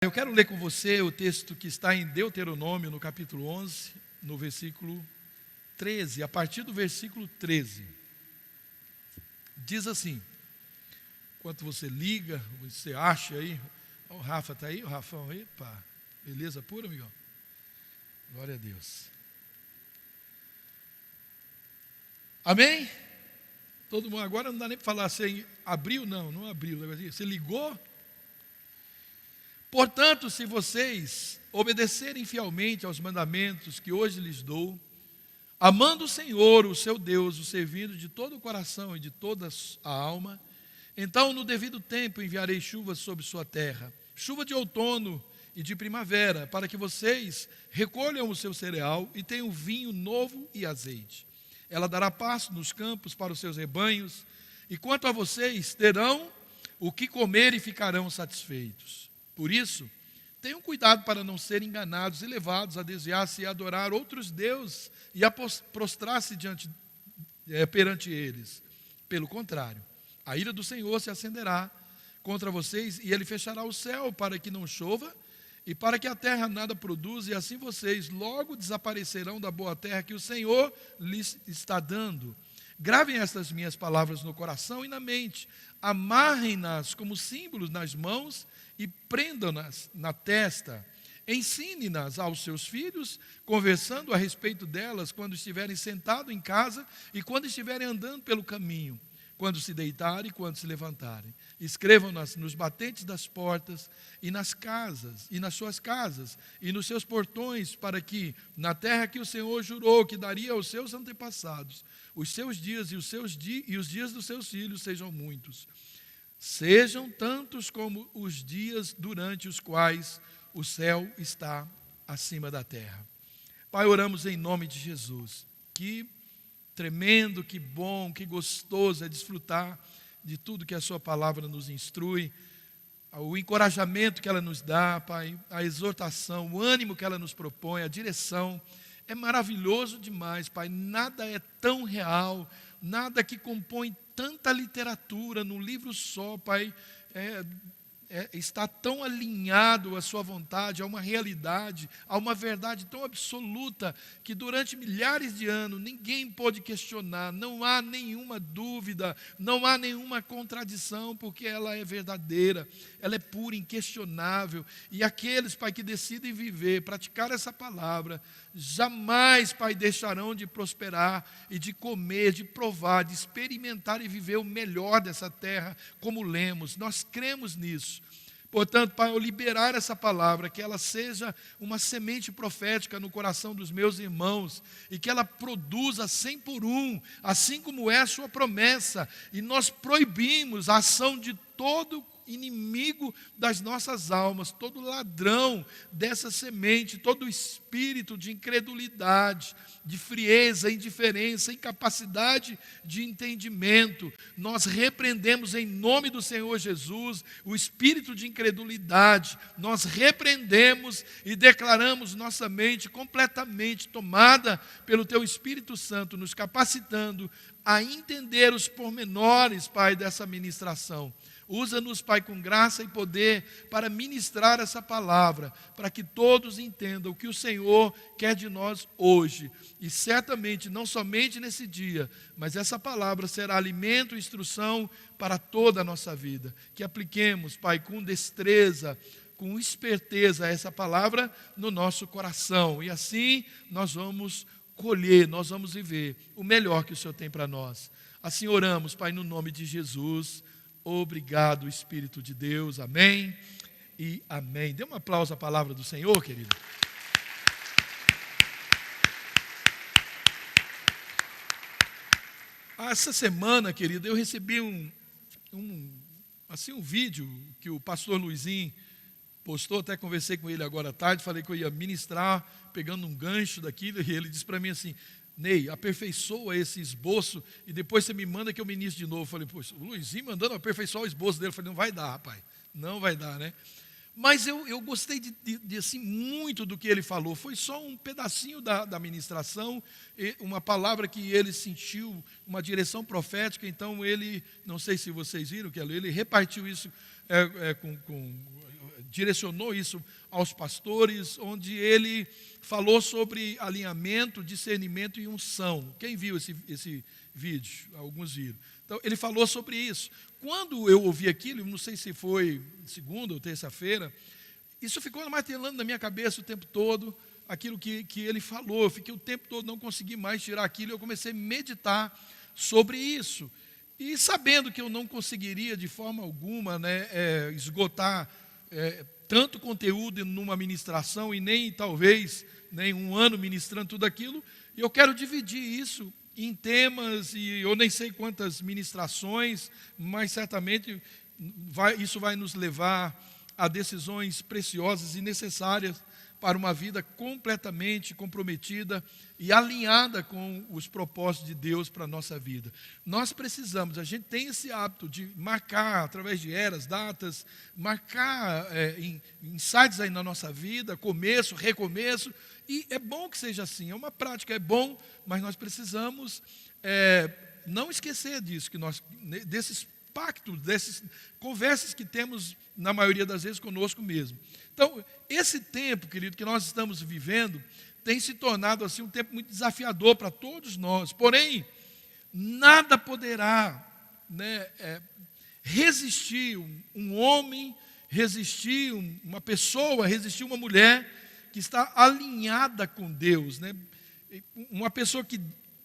Eu quero ler com você o texto que está em Deuteronômio, no capítulo 11, no versículo 13, a partir do versículo 13. Diz assim, enquanto você liga, você acha aí, o Rafa está aí, o Rafão aí, pá, beleza pura, amigão? Glória a Deus. Amém? Todo mundo, agora não dá nem para falar, você abriu? Não abriu, você ligou? Portanto, se vocês obedecerem fielmente aos mandamentos que hoje lhes dou, amando o Senhor, o seu Deus, o servindo de todo o coração e de toda a alma, então no devido tempo enviarei chuvas sobre sua terra, chuva de outono e de primavera, para que vocês recolham o seu cereal e tenham vinho novo e azeite. Ela dará pasto nos campos para os seus rebanhos, e quanto a vocês, terão o que comer e ficarão satisfeitos. Por isso, tenham cuidado para não serem enganados e levados a desviar-se e adorar outros deuses e a prostrar-se perante eles. Pelo contrário, a ira do Senhor se acenderá contra vocês e ele fechará o céu para que não chova e para que a terra nada produza, e assim vocês logo desaparecerão da boa terra que o Senhor lhes está dando. Gravem estas minhas palavras no coração e na mente, amarrem-nas como símbolos nas mãos e prendam-nas na testa. Ensine-nas aos seus filhos, conversando a respeito delas quando estiverem sentados em casa e quando estiverem andando pelo caminho, quando se deitarem e quando se levantarem. Escrevam-nas nos batentes das portas e nas casas, e nas suas casas, e nos seus portões, para que, na terra que o Senhor jurou que daria aos seus antepassados, os seus dias e os dias dos seus filhos sejam muitos. Sejam tantos como os dias durante os quais o céu está acima da terra. Pai, oramos em nome de Jesus. Que tremendo, que bom, que gostoso é desfrutar de tudo que a sua palavra nos instrui, o encorajamento que ela nos dá, Pai, a exortação, o ânimo que ela nos propõe, a direção. É maravilhoso demais, Pai. Nada é tão real, nada que compõe tanta literatura num livro só, Pai, está tão alinhado à sua vontade, a uma realidade, a uma verdade tão absoluta, que durante milhares de anos ninguém pôde questionar, não há nenhuma dúvida, não há nenhuma contradição, porque ela é verdadeira, ela é pura, inquestionável, e aqueles, Pai, que decidem viver, praticar essa palavra, jamais, Pai, deixarão de prosperar e de comer, de provar, de experimentar e viver o melhor dessa terra, como lemos. Nós cremos nisso. Portanto, Pai, ao liberar essa palavra, que ela seja uma semente profética no coração dos meus irmãos, e que ela produza 100 por 1, assim como é a sua promessa, e nós proibimos a ação de todo inimigo das nossas almas, todo ladrão dessa semente, todo espírito de incredulidade, de frieza, indiferença, incapacidade de entendimento. Nós repreendemos em nome do Senhor Jesus o espírito de incredulidade, nós repreendemos e declaramos nossa mente completamente tomada pelo Teu Espírito Santo, nos capacitando a entender os pormenores, Pai, dessa ministração. Usa-nos, Pai, com graça e poder para ministrar essa palavra, para que todos entendam o que o Senhor quer de nós hoje. E certamente, não somente nesse dia, mas essa palavra será alimento e instrução para toda a nossa vida. Que apliquemos, Pai, com destreza, com esperteza essa palavra no nosso coração. E assim nós vamos colher, nós vamos viver o melhor que o Senhor tem para nós. Assim oramos, Pai, no nome de Jesus. Obrigado, Espírito de Deus, amém e amém. Dê um aplauso à palavra do Senhor, querido. Essa semana, querido, eu recebi um vídeo que o pastor Luizinho postou, até conversei com ele agora à tarde, falei que eu ia ministrar, pegando um gancho daquilo, e ele disse para mim assim: Ney, aperfeiçoa esse esboço e depois você me manda que eu ministro de novo. Eu falei, poxa, o Luizinho mandando aperfeiçoar o esboço dele. Eu falei, não vai dar, rapaz, não vai dar, né? Mas eu gostei de assim, muito do que ele falou. Foi só um pedacinho da ministração, uma palavra que ele sentiu, uma direção profética. Então ele, não sei se vocês viram, que ele repartiu isso direcionou isso aos pastores, onde ele falou sobre alinhamento, discernimento e unção. Quem viu esse vídeo? Alguns viram. Então, ele falou sobre isso. Quando eu ouvi aquilo, não sei se foi segunda ou terça-feira, isso ficou martelando na minha cabeça o tempo todo, aquilo que ele falou. Eu fiquei o tempo todo, não consegui mais tirar aquilo, eu comecei a meditar sobre isso. E sabendo que eu não conseguiria de forma alguma, né, esgotar tanto conteúdo numa ministração, e nem talvez nem um ano ministrando tudo aquilo, eu quero dividir isso em temas, e eu nem sei quantas ministrações, mas certamente isso vai nos levar a decisões preciosas e necessárias para uma vida completamente comprometida e alinhada com os propósitos de Deus para a nossa vida. Nós precisamos, a gente tem esse hábito de marcar, através de eras, datas, marcar insights aí na nossa vida, começo, recomeço, e é bom que seja assim, é uma prática, é bom, mas nós precisamos não esquecer disso, desses pactos, dessas conversas que temos, na maioria das vezes, conosco mesmo. Então, esse tempo, querido, que nós estamos vivendo, tem se tornado assim um tempo muito desafiador para todos nós. Porém, nada poderá, né, resistir um homem, resistir uma pessoa, resistir uma mulher que está alinhada com Deus, né? Uma pessoa que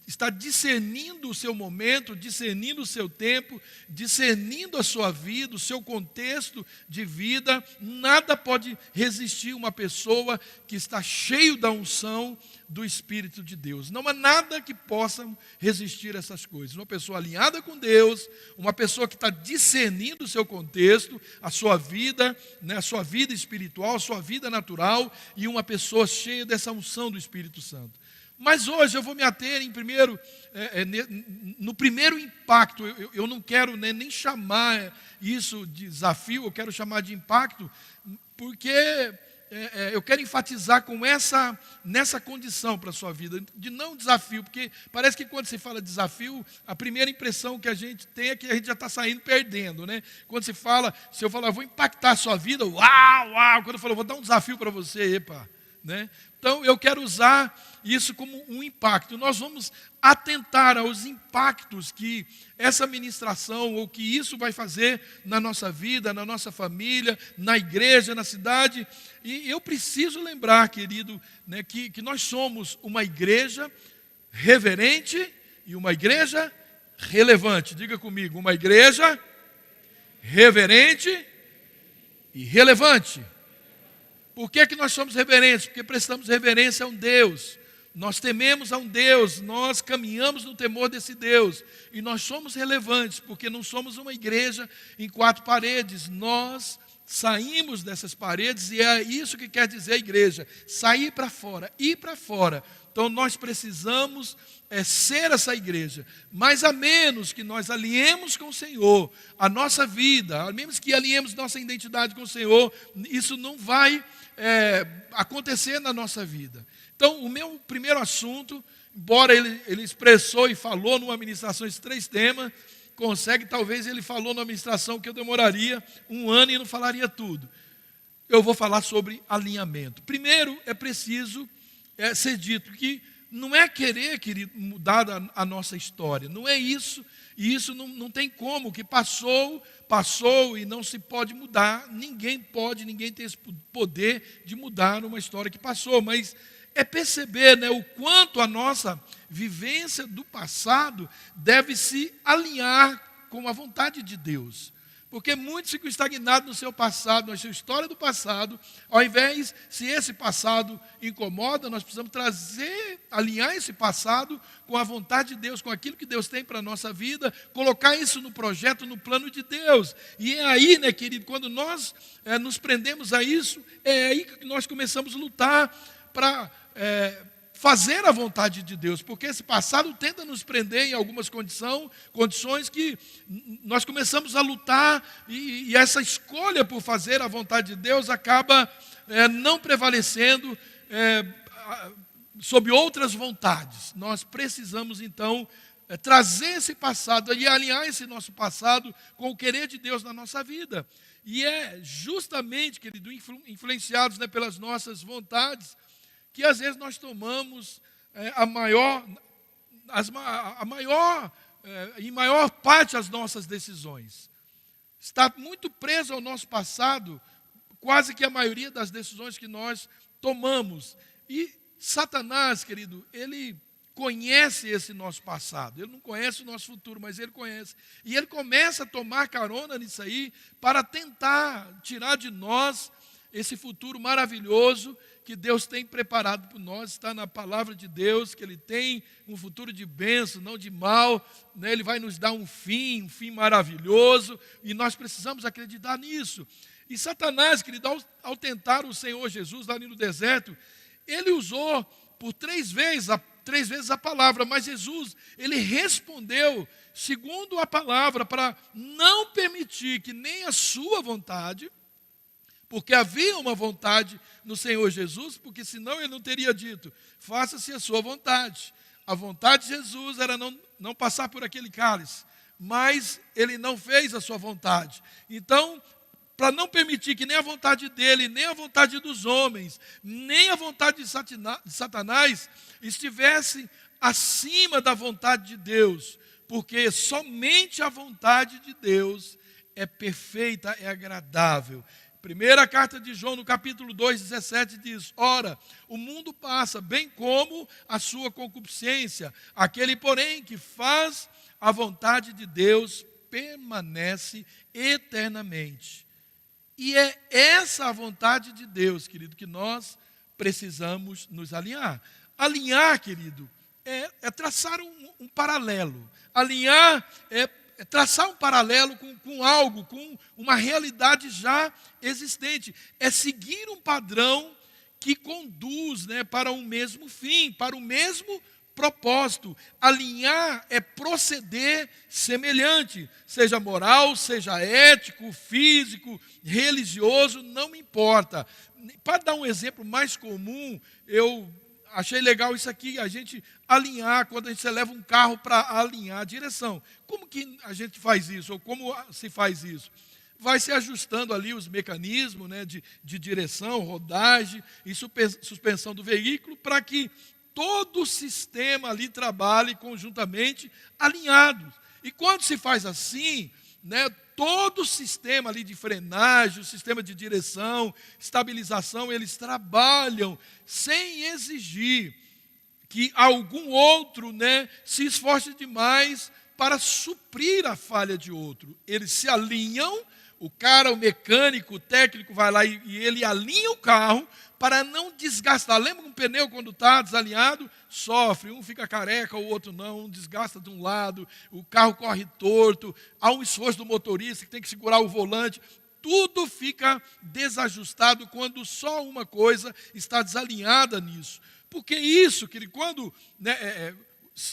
está discernindo o seu momento, discernindo o seu tempo, discernindo a sua vida, o seu contexto de vida. Nada pode resistir uma pessoa que está cheio da unção do Espírito de Deus. Não há nada que possa resistir essas coisas. Uma pessoa alinhada com Deus, uma pessoa que está discernindo o seu contexto, a sua vida, né, a sua vida espiritual, a sua vida natural, e uma pessoa cheia dessa unção do Espírito Santo. Mas hoje eu vou me ater no primeiro impacto. Eu não quero nem chamar isso de desafio, eu quero chamar de impacto, porque eu quero enfatizar nessa condição para a sua vida, de não desafio, porque parece que quando se fala desafio, a primeira impressão que a gente tem é que a gente já está saindo perdendo, né? Quando se eu falar, vou impactar a sua vida, uau, quando eu falo, vou dar um desafio para você, epa, né? Então, eu quero usar isso como um impacto. Nós vamos atentar aos impactos que essa ministração, ou que isso vai fazer na nossa vida, na nossa família, na igreja, na cidade. E eu preciso lembrar, querido, né, que nós somos uma igreja reverente e uma igreja relevante. Diga comigo, uma igreja reverente e relevante. Por que nós somos reverentes? Porque prestamos reverência a um Deus. Nós tememos a um Deus, nós caminhamos no temor desse Deus. E nós somos relevantes, porque não somos uma igreja em quatro paredes. Nós saímos dessas paredes, e é isso que quer dizer a igreja. Sair para fora, ir para fora. Então nós precisamos ser essa igreja. Mas a menos que nós alinhemos com o Senhor a nossa vida, a menos que alinhemos nossa identidade com o Senhor, isso não vai acontecer na nossa vida. Então, o meu primeiro assunto, embora ele expressou e falou numa ministração esses 3 temas, talvez ele falou numa ministração que eu demoraria 1 ano e não falaria tudo. Eu vou falar sobre alinhamento. Primeiro, é preciso ser dito que não é querer, querido, mudar a nossa história, não é isso, e isso não tem como, que passou e não se pode mudar, ninguém tem esse poder de mudar uma história que passou, mas é perceber, né, o quanto a nossa vivência do passado deve se alinhar com a vontade de Deus. Porque muitos ficam estagnados no seu passado, na sua história do passado. Ao invés, se esse passado incomoda, nós precisamos alinhar esse passado com a vontade de Deus, com aquilo que Deus tem para a nossa vida, colocar isso no projeto, no plano de Deus. E é aí, né, querido, quando nós nos prendemos a isso, é aí que nós começamos a lutar para fazer a vontade de Deus, porque esse passado tenta nos prender em algumas condições que nós começamos a lutar, e essa escolha por fazer a vontade de Deus acaba não prevalecendo sobre outras vontades. Nós precisamos, então, trazer esse passado e alinhar esse nosso passado com o querer de Deus na nossa vida. E é justamente, querido, influenciados, né, pelas nossas vontades, que às vezes nós tomamos em maior parte as nossas decisões. Está muito preso ao nosso passado, quase que a maioria das decisões que nós tomamos. E Satanás, querido, ele conhece esse nosso passado. Ele não conhece o nosso futuro, mas ele conhece. E ele começa a tomar carona nisso aí para tentar tirar de nós esse futuro maravilhoso que Deus tem preparado para nós. Está na palavra de Deus, que Ele tem um futuro de bênção, não de mal, né? Ele vai nos dar um fim maravilhoso, e nós precisamos acreditar nisso. E Satanás, querido, ao tentar o Senhor Jesus lá no deserto, ele usou por 3 vezes a palavra, mas Jesus, ele respondeu segundo a palavra, para não permitir que nem a sua vontade, porque havia uma vontade no Senhor Jesus, porque senão ele não teria dito, faça-se a sua vontade. A vontade de Jesus era não passar por aquele cálice, mas ele não fez a sua vontade. Então, para não permitir que nem a vontade dele, nem a vontade dos homens, nem a vontade de Satanás estivesse acima da vontade de Deus, porque somente a vontade de Deus é perfeita, é agradável. Primeira carta de João, no capítulo 2, 17, diz: ora, o mundo passa, bem como a sua concupiscência. Aquele, porém, que faz a vontade de Deus permanece eternamente. E é essa a vontade de Deus, querido, que nós precisamos nos alinhar. Alinhar, querido, é traçar um paralelo. Alinhar é traçar um paralelo com algo, com uma realidade já existente. É seguir um padrão que conduz, né, para um mesmo fim, para o mesmo propósito. Alinhar é proceder semelhante, seja moral, seja ético, físico, religioso, não importa. Para dar um exemplo mais comum, eu achei legal isso aqui, a gente alinhar, quando a gente leva um carro para alinhar a direção. Como que a gente faz isso? Ou como se faz isso? Vai se ajustando ali os mecanismos, né, de direção, rodagem e suspensão do veículo, para que todo o sistema ali trabalhe conjuntamente alinhados. E quando se faz assim, né, todo o sistema ali de frenagem, o sistema de direção, estabilização, eles trabalham sem exigir que algum outro, né, se esforce demais para suprir a falha de outro. Eles se alinham, o mecânico, o técnico vai lá e ele alinha o carro para não desgastar. Lembra um pneu quando está desalinhado? Sofre, um fica careca, o outro não, um desgasta de um lado, o carro corre torto, há um esforço do motorista que tem que segurar o volante. Tudo fica desajustado quando só uma coisa está desalinhada nisso. Porque isso, querido, quando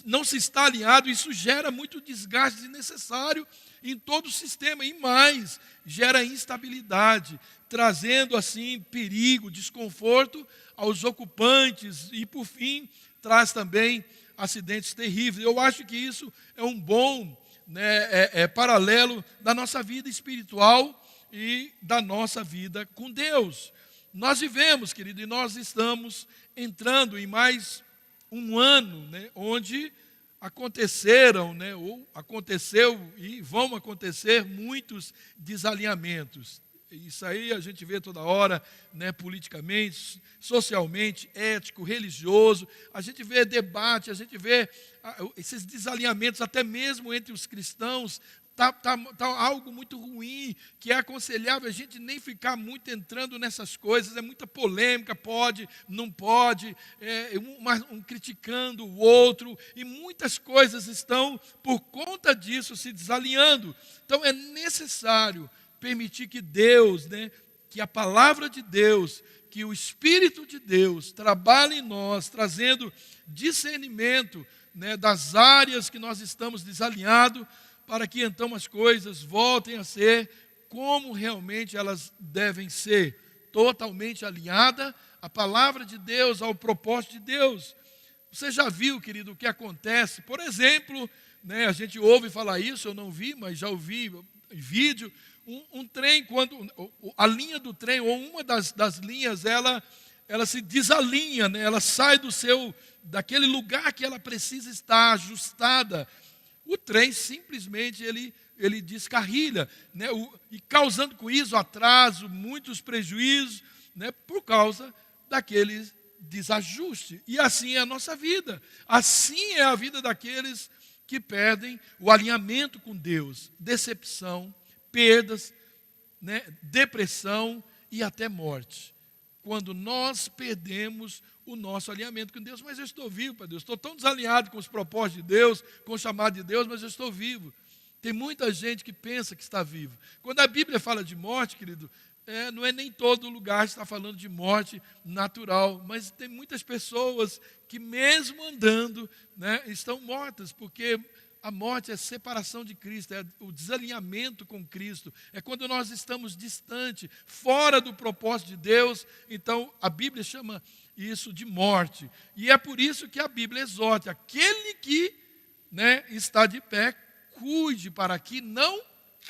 não se está alinhado, isso gera muito desgaste desnecessário em todo o sistema, e mais, gera instabilidade, trazendo assim perigo, desconforto aos ocupantes e, por fim, traz também acidentes terríveis. Eu acho que isso é um bom, né, paralelo da nossa vida espiritual e da nossa vida com Deus. Nós vivemos, querido, e nós estamos entrando em mais um ano, né, onde aconteceram, né, ou aconteceu e vão acontecer muitos desalinhamentos. Isso aí a gente vê toda hora, né, politicamente, socialmente, ético, religioso. A gente vê debate, a gente vê esses desalinhamentos até mesmo entre os cristãos. Tá algo muito ruim, que é aconselhável a gente nem ficar muito entrando nessas coisas. É muita polêmica, pode, não pode, um criticando o outro, e muitas coisas estão, por conta disso, se desalinhando. Então é necessário permitir que Deus, né, que a palavra de Deus, que o Espírito de Deus trabalhe em nós, trazendo discernimento, né, das áreas que nós estamos desalinhados, para que então as coisas voltem a ser como realmente elas devem ser, totalmente alinhada à palavra de Deus, ao propósito de Deus. Você já viu, querido, o que acontece? Por exemplo, né, a gente ouve falar isso, eu não vi, mas já ouvi em vídeo, um trem, quando a linha do trem, ou uma das linhas, ela se desalinha, né? Ela sai daquele lugar que ela precisa estar ajustada. O trem simplesmente ele descarrilha, né? E causando com isso atraso, muitos prejuízos, né? Por causa daquele desajuste. E assim é a nossa vida. Assim é a vida daqueles que perdem o alinhamento com Deus. Decepção, perdas, né? Depressão e até morte. Quando nós perdemos o nosso alinhamento com Deus. Mas eu estou vivo para Deus, estou tão desalinhado com os propósitos de Deus, com o chamado de Deus, mas eu estou vivo. Tem muita gente que pensa que está vivo. Quando a Bíblia fala de morte, querido, não é nem todo lugar que está falando de morte natural, mas tem muitas pessoas que mesmo andando, né, estão mortas, porque a morte é a separação de Cristo, é o desalinhamento com Cristo, é quando nós estamos distante, fora do propósito de Deus. Então a Bíblia chama isso de morte, e é por isso que a Bíblia exorta aquele que, né, está de pé, cuide para que não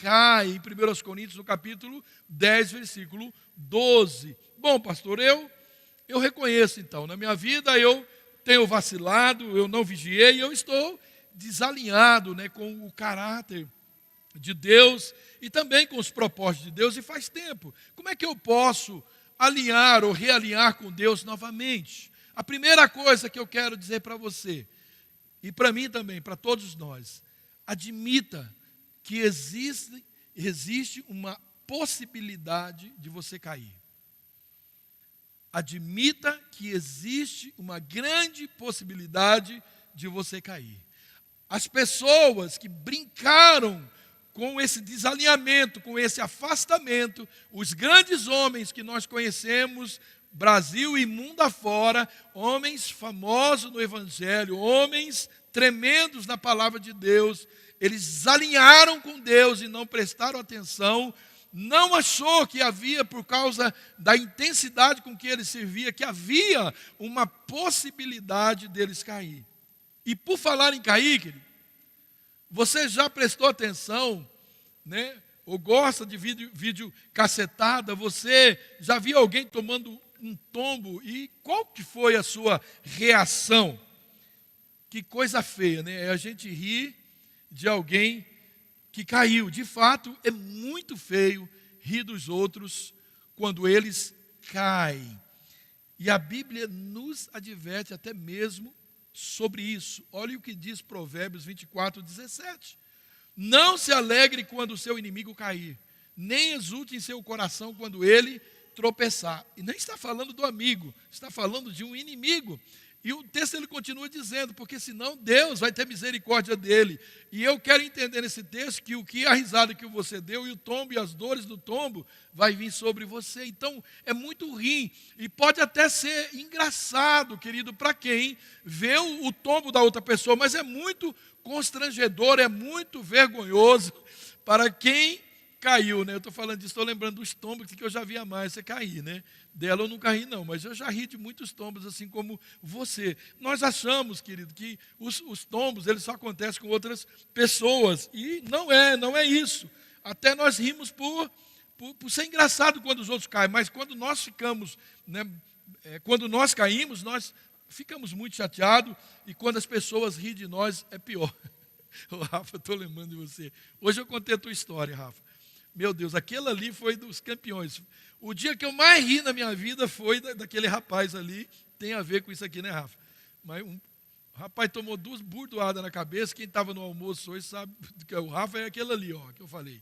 caia, em 1 Coríntios, no capítulo 10, versículo 12. Bom, pastor, eu reconheço então, na minha vida eu tenho vacilado, eu não vigiei, eu estou desalinhado, né, com o caráter de Deus e também com os propósitos de Deus, e faz tempo. Como é que eu posso alinhar ou realinhar com Deus novamente? A primeira coisa que eu quero dizer para você, e para mim também, para todos nós, admita que existe uma possibilidade de você cair. Admita que existe uma grande possibilidade de você cair. As pessoas que brincaram com esse desalinhamento, com esse afastamento, os grandes homens que nós conhecemos, Brasil e mundo afora, homens famosos no Evangelho, homens tremendos na palavra de Deus, eles desalinharam com Deus e não prestaram atenção, não achou que havia, por causa da intensidade com que ele servia, que havia uma possibilidade deles cair. E por falar em cair, querido, você já prestou atenção, né? Ou gosta de vídeo cacetada, você já viu alguém tomando um tombo e qual que foi a sua reação? Que coisa feia, né? A gente ri de alguém que caiu. De fato, é muito feio rir dos outros quando eles caem. E a Bíblia nos adverte até mesmo sobre isso. Olha o que diz Provérbios 24, 17. Não se alegre quando o seu inimigo cair, nem exulte em seu coração quando ele tropeçar. E nem está falando do amigo, está falando de um inimigo. E o texto ele continua dizendo, porque senão Deus vai ter misericórdia dele. E eu quero entender nesse texto que a risada que você deu e o tombo e as dores do tombo vai vir sobre você. Então é muito ruim e pode até ser engraçado, querido, para quem vê o tombo da outra pessoa, mas é muito constrangedor, é muito vergonhoso para quem caiu, né? Eu estou falando disso, estou lembrando dos tombos que eu já via mais você cair, né? Dela eu nunca ri não, mas eu já ri de muitos tombos assim como você. Nós achamos, querido, que os tombos eles só acontecem com outras pessoas, e não é isso. Até nós rimos por ser engraçado quando os outros caem, mas quando nós ficamos, né, quando nós caímos, nós ficamos muito chateados, e quando as pessoas riem de nós, é pior. Ô, Rafa, estou lembrando de você. Hoje eu contei a tua história, Rafa. Meu Deus, aquele ali foi dos campeões. O dia que eu mais ri na minha vida foi daquele rapaz ali. Tem a ver com isso aqui, né, Rafa? Mas o rapaz tomou 2 burdoadas na cabeça. Quem estava no almoço hoje sabe que o Rafa é aquele ali, ó, que eu falei.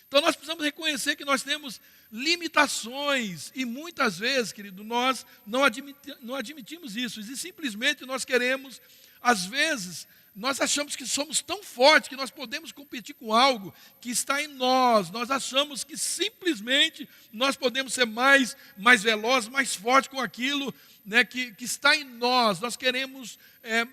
Então nós precisamos reconhecer que nós temos limitações. E muitas vezes, querido, nós não admitimos isso. E simplesmente nós queremos, às vezes, nós achamos que somos tão fortes que nós podemos competir com algo que está em nós. Nós achamos que simplesmente nós podemos ser mais velozes, mais fortes com aquilo, né, que está em nós. Nós queremos,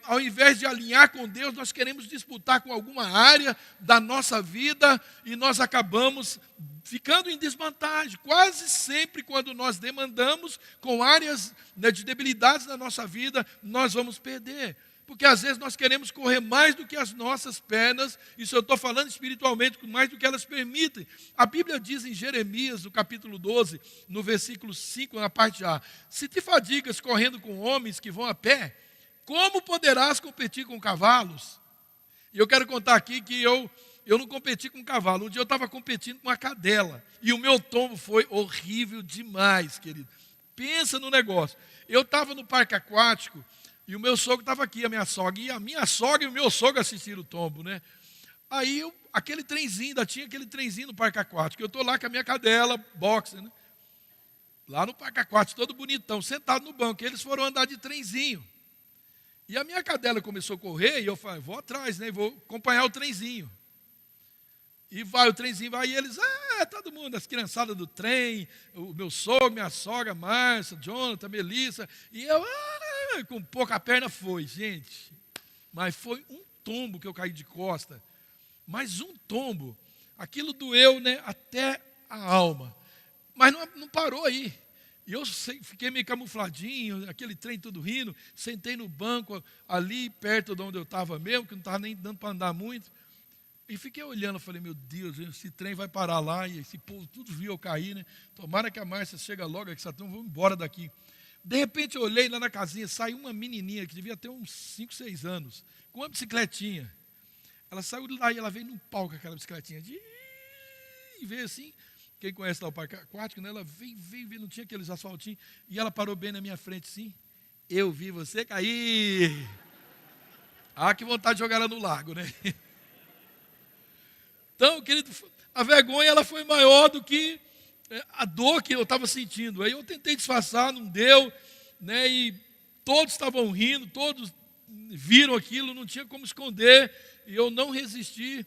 ao invés de alinhar com Deus, nós queremos disputar com alguma área da nossa vida e nós acabamos ficando em desvantagem. Quase sempre quando nós demandamos com áreas, né, de debilidades na nossa vida, nós vamos perder. porque às vezes nós queremos correr mais do que as nossas pernas, isso eu estou falando espiritualmente, mais do que elas permitem. A Bíblia diz em Jeremias, no capítulo 12, no versículo 5, na parte A, se te fadigas correndo com homens que vão a pé, como poderás competir com cavalos? E eu quero contar aqui que eu não competi com cavalo. Um dia eu estava competindo com uma cadela. E o meu tombo foi horrível demais, querido. Pensa no negócio. Eu estava no parque aquático e o meu sogro estava aqui, a minha sogra. E a minha sogra e o meu sogro assistiram o tombo, né? Aí, aquele trenzinho, ainda tinha aquele trenzinho no parque aquático. Eu estou lá com a minha cadela, boxer, né? Lá no parque aquático, todo bonitão, sentado no banco. E eles foram andar de trenzinho. E a minha cadela começou a correr e eu falei, vou atrás, né? Vou acompanhar o trenzinho. E vai, o trenzinho vai, e eles, todo mundo, as criançadas do trem, o meu sogro, minha sogra, Márcia, Jonathan, Melissa, e eu, com pouca perna foi, gente. Mas foi um tombo que eu caí de costa, mas um tombo, aquilo doeu, né, até a alma. Mas não parou aí. E eu fiquei meio camufladinho, aquele trem todo rindo, sentei no banco ali perto de onde eu estava mesmo, que não estava nem dando para andar muito. E fiquei olhando, falei, meu Deus, esse trem vai parar lá, e esse povo tudo viu eu cair, né? Tomara que a Márcia chega logo, que essa turma, vamos embora daqui. De repente eu olhei lá na casinha, saiu uma menininha, que devia ter uns 5, 6 anos, com uma bicicletinha. Ela saiu de lá e ela veio num pau com aquela bicicletinha. E veio assim, quem conhece lá o parque aquático, né? Ela veio, não tinha aqueles asfaltinhos, e ela parou bem na minha frente, assim. Eu vi você cair. Que vontade de jogar ela no lago, né? Então, querido, a vergonha ela foi maior do que a dor que eu estava sentindo. Aí eu tentei disfarçar, não deu, né? E todos estavam rindo, todos viram aquilo, não tinha como esconder. E eu não resisti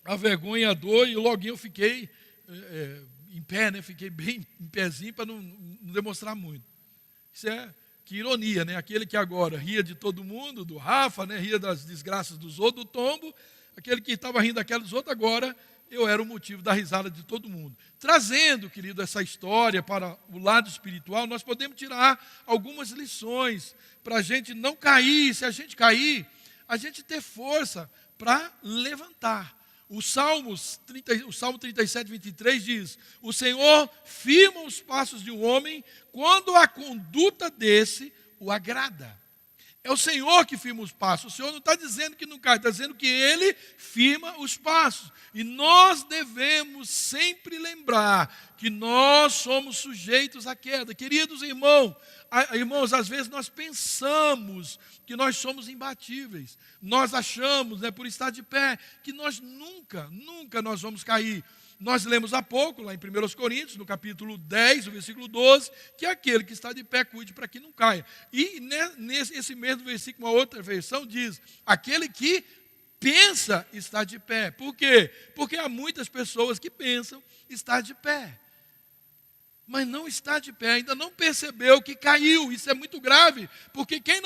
à vergonha e à dor, e logo eu fiquei em pé, né? Fiquei bem em pezinho para não demonstrar muito. Isso que ironia, né? Aquele que agora ria de todo mundo, do Rafa, né? Ria das desgraças dos outros, do tombo. Aquele que estava rindo daqueles outros, agora eu era o motivo da risada de todo mundo. Trazendo, querido, essa história para o lado espiritual, nós podemos tirar algumas lições para a gente não cair. Se a gente cair, a gente ter força para levantar. O Salmo 37, 23 diz, o Senhor firma os passos de um homem quando a conduta desse o agrada. É o Senhor que firma os passos. O Senhor não está dizendo que não cai, está dizendo que Ele firma os passos. E nós devemos sempre lembrar que nós somos sujeitos à queda. Queridos irmãos, às vezes nós pensamos que nós somos imbatíveis. Nós achamos, né, por estar de pé, que nós nunca nós vamos cair. Nós lemos há pouco, lá em 1 Coríntios, no capítulo 10, o versículo 12, que aquele que está de pé cuide para que não caia. E nesse mesmo versículo, uma outra versão diz, aquele que pensa estar de pé. Por quê? Porque há muitas pessoas que pensam estar de pé, mas não está de pé, ainda não percebeu que caiu. Isso é muito grave, porque quem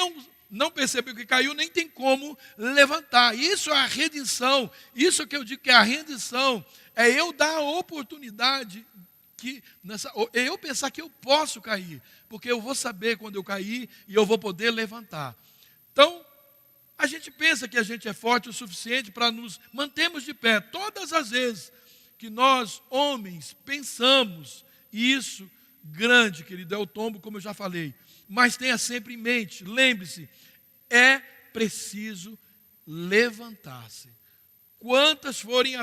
não percebeu que caiu, nem tem como levantar. Isso é a redenção. Isso que eu digo que é a rendição. É eu dar a oportunidade, eu pensar que eu posso cair, porque eu vou saber quando eu cair e eu vou poder levantar. Então, a gente pensa que a gente é forte o suficiente para nos mantermos de pé. Todas as vezes que nós, homens, pensamos isso, grande, querido, é o tombo, como eu já falei. Mas tenha sempre em mente, lembre-se, é preciso levantar-se. Quantas forem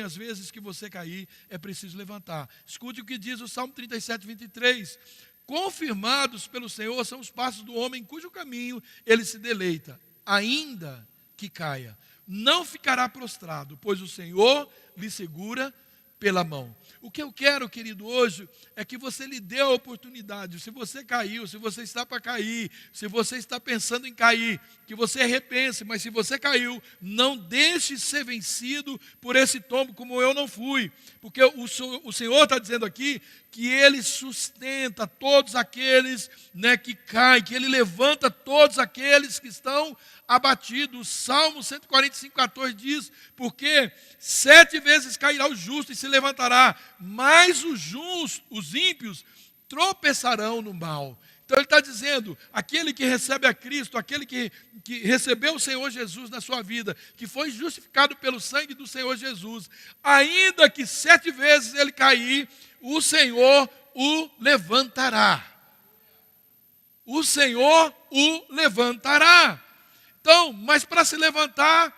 as vezes que você cair, é preciso levantar. Escute o que diz o Salmo 37, 23. Confirmados pelo Senhor são os passos do homem cujo caminho ele se deleita, ainda que caia. Não ficará prostrado, pois o Senhor lhe segura pela mão. O que eu quero, querido, hoje, é que você lhe dê a oportunidade. Se você caiu, se você está para cair, se você está pensando em cair, que você repense, mas se você caiu, não deixe ser vencido por esse tombo como eu não fui. Porque o Senhor está dizendo aqui que Ele sustenta todos aqueles, né, que caem, que Ele levanta todos aqueles que estão abatidos. O Salmo 145, 14 diz, porque 7 vezes cairá o justo e se levantará, mas os ímpios tropeçarão no mal. Então ele está dizendo, aquele que recebe a Cristo, aquele que recebeu o Senhor Jesus na sua vida, que foi justificado pelo sangue do Senhor Jesus, ainda que 7 vezes ele cair, o Senhor o levantará. O Senhor o levantará. Então, mas para se levantar,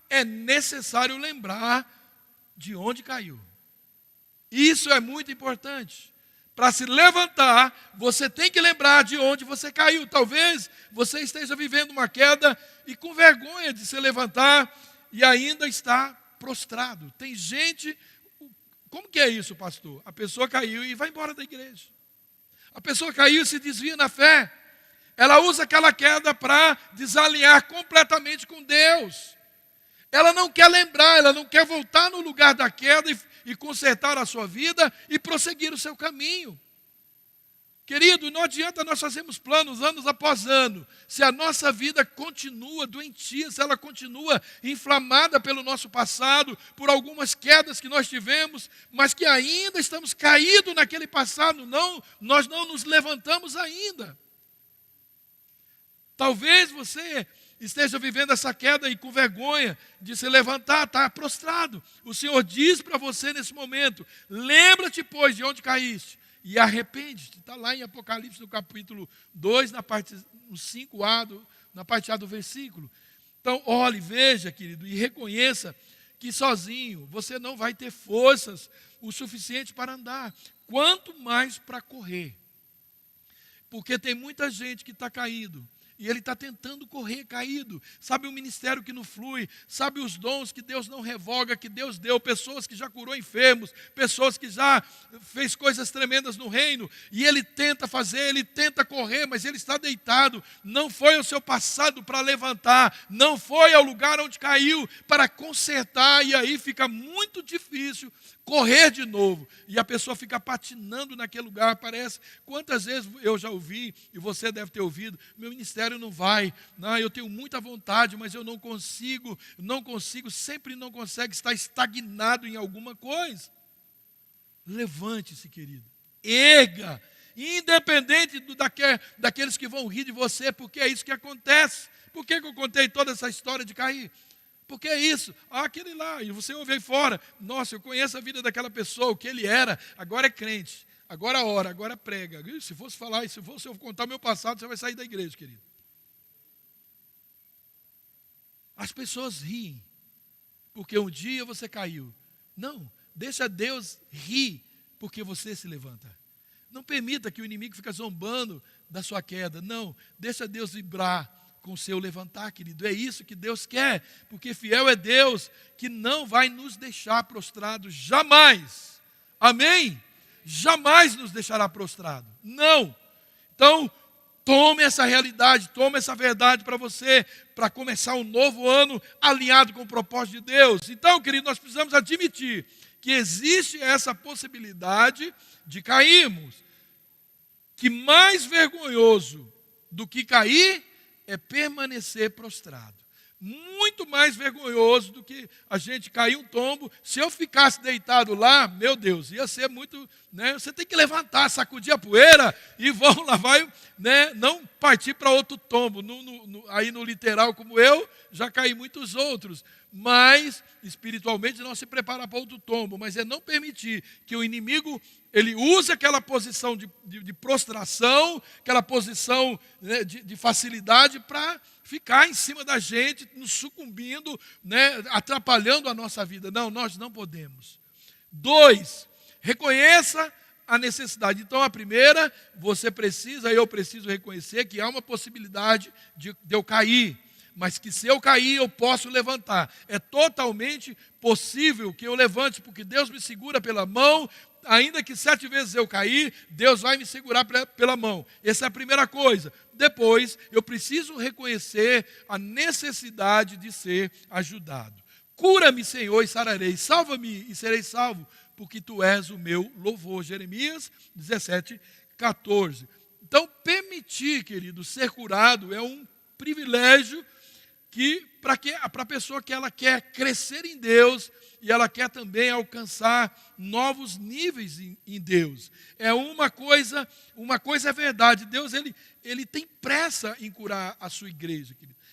é necessário lembrar de onde caiu. Isso é muito importante. Para se levantar, você tem que lembrar de onde você caiu. Talvez você esteja vivendo uma queda e com vergonha de se levantar e ainda está prostrado. Tem gente, como que é isso, pastor? A pessoa caiu e vai embora da igreja. A pessoa caiu e se desvia na fé. Ela usa aquela queda para desalinhar completamente com Deus. Ela não quer lembrar, ela não quer voltar no lugar da queda e consertar a sua vida e prosseguir o seu caminho. Querido, não adianta nós fazermos planos anos após ano, se a nossa vida continua doentia, se ela continua inflamada pelo nosso passado, por algumas quedas que nós tivemos, mas que ainda estamos caídos naquele passado, nós não nos levantamos ainda. Talvez você esteja vivendo essa queda e com vergonha de se levantar, está prostrado. O Senhor diz para você nesse momento, lembra-te, pois, de onde caíste e arrepende-te. Está lá em Apocalipse, no capítulo 2, no 5a, na parte A do versículo. Então, olhe, veja, querido, e reconheça que sozinho você não vai ter forças o suficiente para andar, quanto mais para correr. Porque tem muita gente que está caído. E ele está tentando correr caído. Sabe o ministério que não flui, sabe os dons que Deus não revoga, que Deus deu, pessoas que já curou enfermos, pessoas que já fez coisas tremendas no reino, e ele tenta fazer, ele tenta correr, mas ele está deitado, não foi ao seu passado para levantar, não foi ao lugar onde caiu para consertar, e aí fica muito difícil correr de novo, e a pessoa fica patinando naquele lugar, parece, quantas vezes eu já ouvi, e você deve ter ouvido, meu ministério não vai, não, eu tenho muita vontade, mas eu não consigo, sempre não consegue, estar estagnado em alguma coisa. Levante-se, querido, erga, independente daqueles que vão rir de você, porque é isso que acontece. Por que eu contei toda essa história de cair? Porque é isso, aquele lá, e você ouve aí fora, nossa, eu conheço a vida daquela pessoa, o que ele era, agora é crente, agora ora, agora prega. Se fosse falar, se eu contar o meu passado, você vai sair da igreja, querido. As pessoas riem, porque um dia você caiu. Não, deixa Deus rir, porque você se levanta. Não permita que o inimigo fique zombando da sua queda, não, deixa Deus vibrar com o seu levantar, querido. É isso que Deus quer, porque fiel é Deus, que não vai nos deixar prostrados, jamais. Amém? Jamais nos deixará prostrado. Não. Então, tome essa realidade, tome essa verdade para você, para começar um novo ano alinhado com o propósito de Deus. Então, querido, nós precisamos admitir que existe essa possibilidade de cairmos. Que mais vergonhoso do que cair é permanecer prostrado. Muito mais vergonhoso do que a gente cair um tombo. Se eu ficasse deitado lá, meu Deus, ia ser muito, né? Você tem que levantar, sacudir a poeira e vamos lá, vai, né? Não partir para outro tombo. Aí no literal como eu, já caí muitos outros. Mas, espiritualmente, não se preparar para outro tombo. Mas é não permitir que o inimigo, ele use aquela posição de prostração, aquela posição, né, de facilidade para ficar em cima da gente, nos sucumbindo, né, atrapalhando a nossa vida. Não, nós não podemos. 2, reconheça a necessidade. Então, a primeira, eu preciso reconhecer que há uma possibilidade de eu cair. Mas que se eu cair, eu posso levantar. É totalmente possível que eu levante, porque Deus me segura pela mão. Ainda que 7 vezes eu cair, Deus vai me segurar pela mão. Essa é a primeira coisa. Depois, eu preciso reconhecer a necessidade de ser ajudado. Cura-me, Senhor, e sararei. Salva-me e serei salvo, porque Tu és o meu louvor. Jeremias 17:14. Então, permitir, querido, ser curado é um privilégio para a pessoa que ela quer crescer em Deus e ela quer também alcançar novos níveis em Deus. Uma coisa é verdade, Deus ele tem pressa em curar a sua igreja, querido.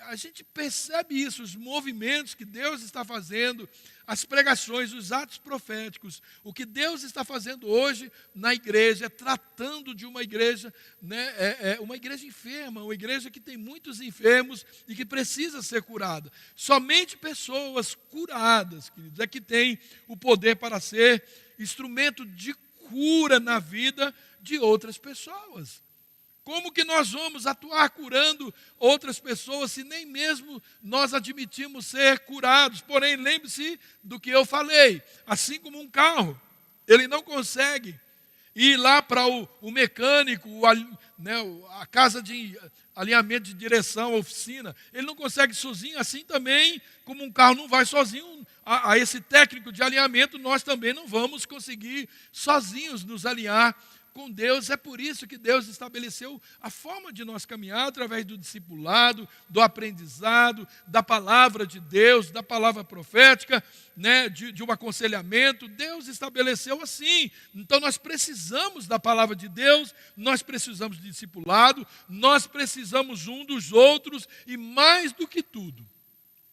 A gente percebe isso, os movimentos que Deus está fazendo, as pregações, os atos proféticos. O que Deus está fazendo hoje na igreja, tratando de uma igreja, né, uma igreja enferma, uma igreja que tem muitos enfermos e que precisa ser curada. Somente pessoas curadas, queridos, é que têm o poder para ser instrumento de cura na vida de outras pessoas. Como que nós vamos atuar curando outras pessoas se nem mesmo nós admitimos ser curados? Porém, lembre-se do que eu falei. Assim como um carro, ele não consegue ir lá para o mecânico, a casa de alinhamento de direção, a oficina. Ele não consegue sozinho, assim também como um carro não vai sozinho a esse técnico de alinhamento, nós também não vamos conseguir sozinhos nos alinhar com Deus. É por isso que Deus estabeleceu a forma de nós caminhar através do discipulado, do aprendizado, da palavra de Deus, da palavra profética, né, de um aconselhamento. Deus estabeleceu assim. Então nós precisamos da palavra de Deus, nós precisamos de discipulado, nós precisamos um dos outros e mais do que tudo,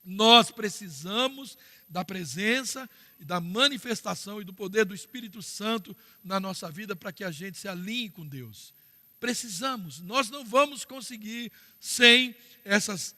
nós precisamos da presença e da manifestação e do poder do Espírito Santo na nossa vida para que a gente se alinhe com Deus. Precisamos, nós não vamos conseguir sem essas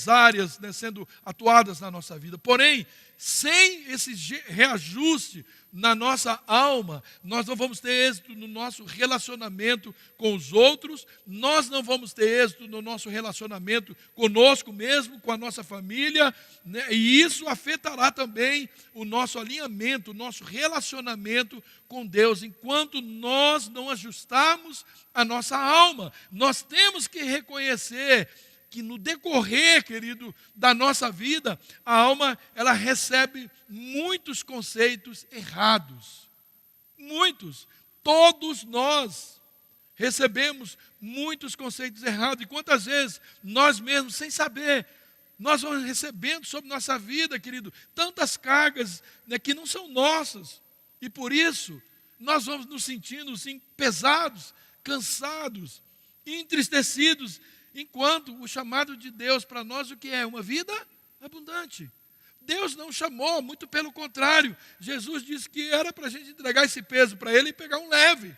áreas, né, sendo atuadas na nossa vida. Porém, sem esse reajuste na nossa alma, nós não vamos ter êxito no nosso relacionamento com os outros, nós não vamos ter êxito no nosso relacionamento conosco mesmo, com a nossa família, né, e isso afetará também o nosso alinhamento, o nosso relacionamento com Deus, enquanto nós não ajustarmos a nossa alma. Nós temos que reconhecer que no decorrer, querido, da nossa vida, a alma, ela recebe muitos conceitos errados. Muitos. Todos nós recebemos muitos conceitos errados. E quantas vezes nós mesmos, sem saber, nós vamos recebendo sobre nossa vida, querido, tantas cargas, né, que não são nossas. E por isso, nós vamos nos sentindo, assim, pesados, cansados, entristecidos, enquanto o chamado de Deus para nós, o que é? Uma vida abundante. Deus não chamou, muito pelo contrário. Jesus disse que era para a gente entregar esse peso para Ele e pegar um leve.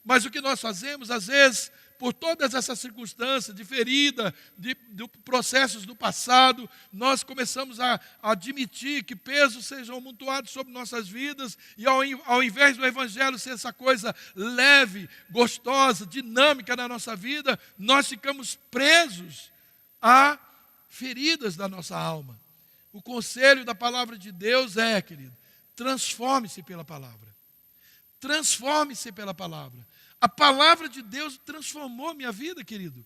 Mas o que nós fazemos, às vezes, por todas essas circunstâncias de ferida, de processos do passado, nós começamos a admitir que pesos sejam amontoados sobre nossas vidas e ao invés do Evangelho ser essa coisa leve, gostosa, dinâmica na nossa vida, nós ficamos presos a feridas da nossa alma. O conselho da palavra de Deus é, querido, transforme-se pela palavra. Transforme-se pela palavra. A palavra de Deus transformou minha vida, querido.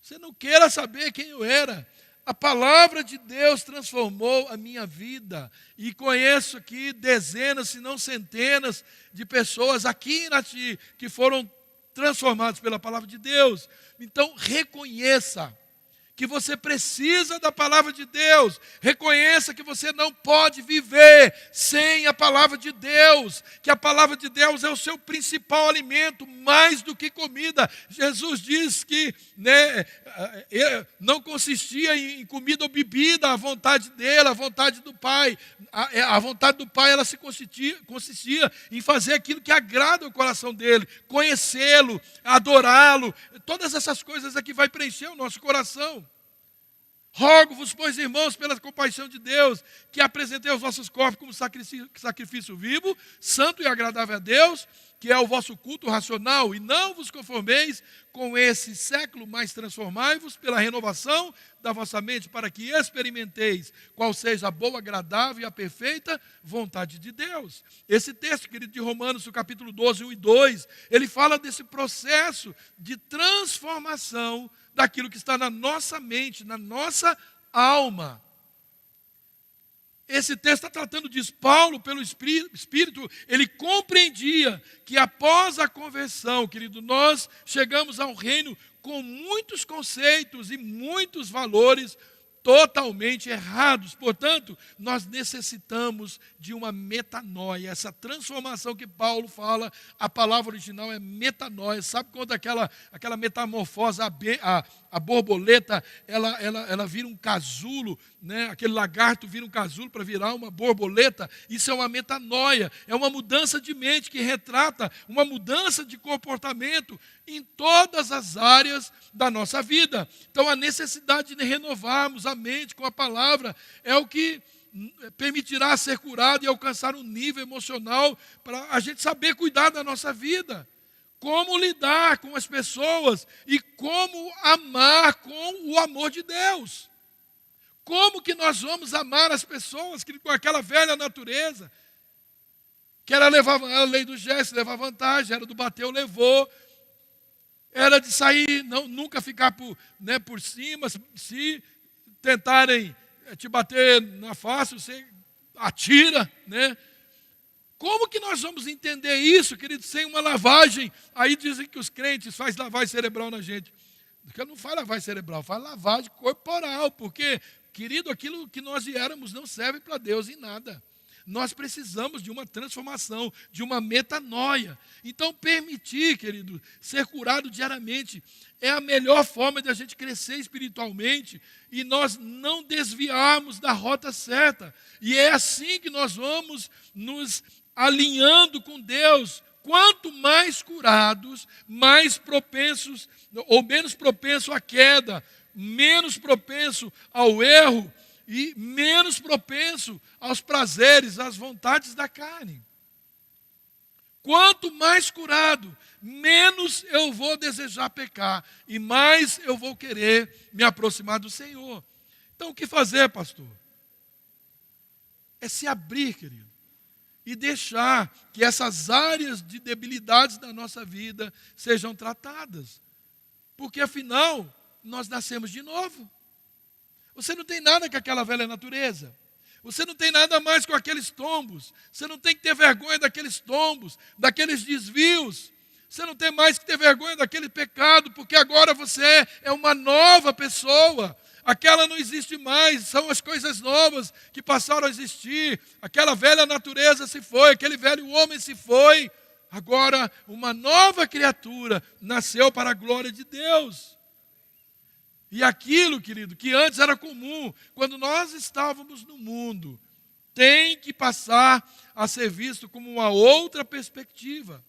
Você não queira saber quem eu era. A palavra de Deus transformou a minha vida. E conheço aqui dezenas, se não centenas, de pessoas aqui na TI que foram transformadas pela palavra de Deus. Então, reconheça que você precisa da palavra de Deus. Reconheça que você não pode viver sem a palavra de Deus, que a palavra de Deus é o seu principal alimento, mais do que comida. Jesus diz que, né, não consistia em comida ou bebida, a vontade dele, a vontade do Pai. A vontade do Pai, ela consistia em fazer aquilo que agrada o coração dele, conhecê-lo, adorá-lo. Todas essas coisas aqui vai preencher o nosso coração. Rogo-vos, pois, irmãos, pela compaixão de Deus, que apresentei os vossos corpos como sacrifício vivo, santo e agradável a Deus, que é o vosso culto racional, e não vos conformeis com esse século, mas transformai-vos pela renovação da vossa mente, para que experimenteis qual seja a boa, agradável e a perfeita vontade de Deus. Esse texto, querido, de Romanos, no capítulo 12, 1 e 2, ele fala desse processo de transformação daquilo que está na nossa mente, na nossa alma. esse texto está tratando disso. Paulo, pelo Espírito, ele compreendia que após a conversão, querido, nós chegamos ao reino com muitos conceitos e muitos valores totalmente errados. Portanto, nós necessitamos de uma metanoia. Essa transformação que Paulo fala, a palavra original é metanoia. Sabe quando aquela metamorfose, a borboleta, ela vira um casulo, né? Aquele lagarto vira um casulo para virar uma borboleta? Isso é uma metanoia, é uma mudança de mente que retrata uma mudança de comportamento em todas as áreas da nossa vida. Então, a necessidade de renovarmos a mente com a palavra é o que permitirá ser curado e alcançar um nível emocional para a gente saber cuidar da nossa vida, como lidar com as pessoas e como amar com o amor de Deus. Como que nós vamos amar as pessoas com aquela velha natureza, que era levar a lei do gesto, levar vantagem, era do bateu, levou, era de sair, nunca ficar por cima. Se tentarem te bater na face, você atira, né? Como que nós vamos entender isso, querido, sem uma lavagem? Aí dizem que os crentes fazem lavagem cerebral na gente. Porque não faz lavagem cerebral, faz lavagem corporal, porque, querido, aquilo que nós éramos não serve para Deus em nada. Nós precisamos de uma transformação, de uma metanoia. Então, permitir, querido, ser curado diariamente é a melhor forma de a gente crescer espiritualmente e nós não desviarmos da rota certa. E é assim que nós vamos nos alinhando com Deus. Quanto mais curados, mais propensos, ou menos propenso à queda, menos propenso ao erro, e menos propenso aos prazeres, às vontades da carne. Quanto mais curado, menos eu vou desejar pecar e mais eu vou querer me aproximar do Senhor. Então, o que fazer, pastor? É se abrir, querido, e deixar que essas áreas de debilidades da nossa vida sejam tratadas. Porque, afinal, nós nascemos de novo. Você não tem nada com aquela velha natureza. Você não tem nada mais com aqueles tombos. Você não tem que ter vergonha daqueles tombos, daqueles desvios. Você não tem mais que ter vergonha daquele pecado, porque agora você é uma nova pessoa. Aquela não existe mais, são as coisas novas que passaram a existir. Aquela velha natureza se foi, aquele velho homem se foi. Agora, uma nova criatura nasceu para a glória de Deus. E aquilo, querido, que antes era comum, quando nós estávamos no mundo, tem que passar a ser visto como uma outra perspectiva,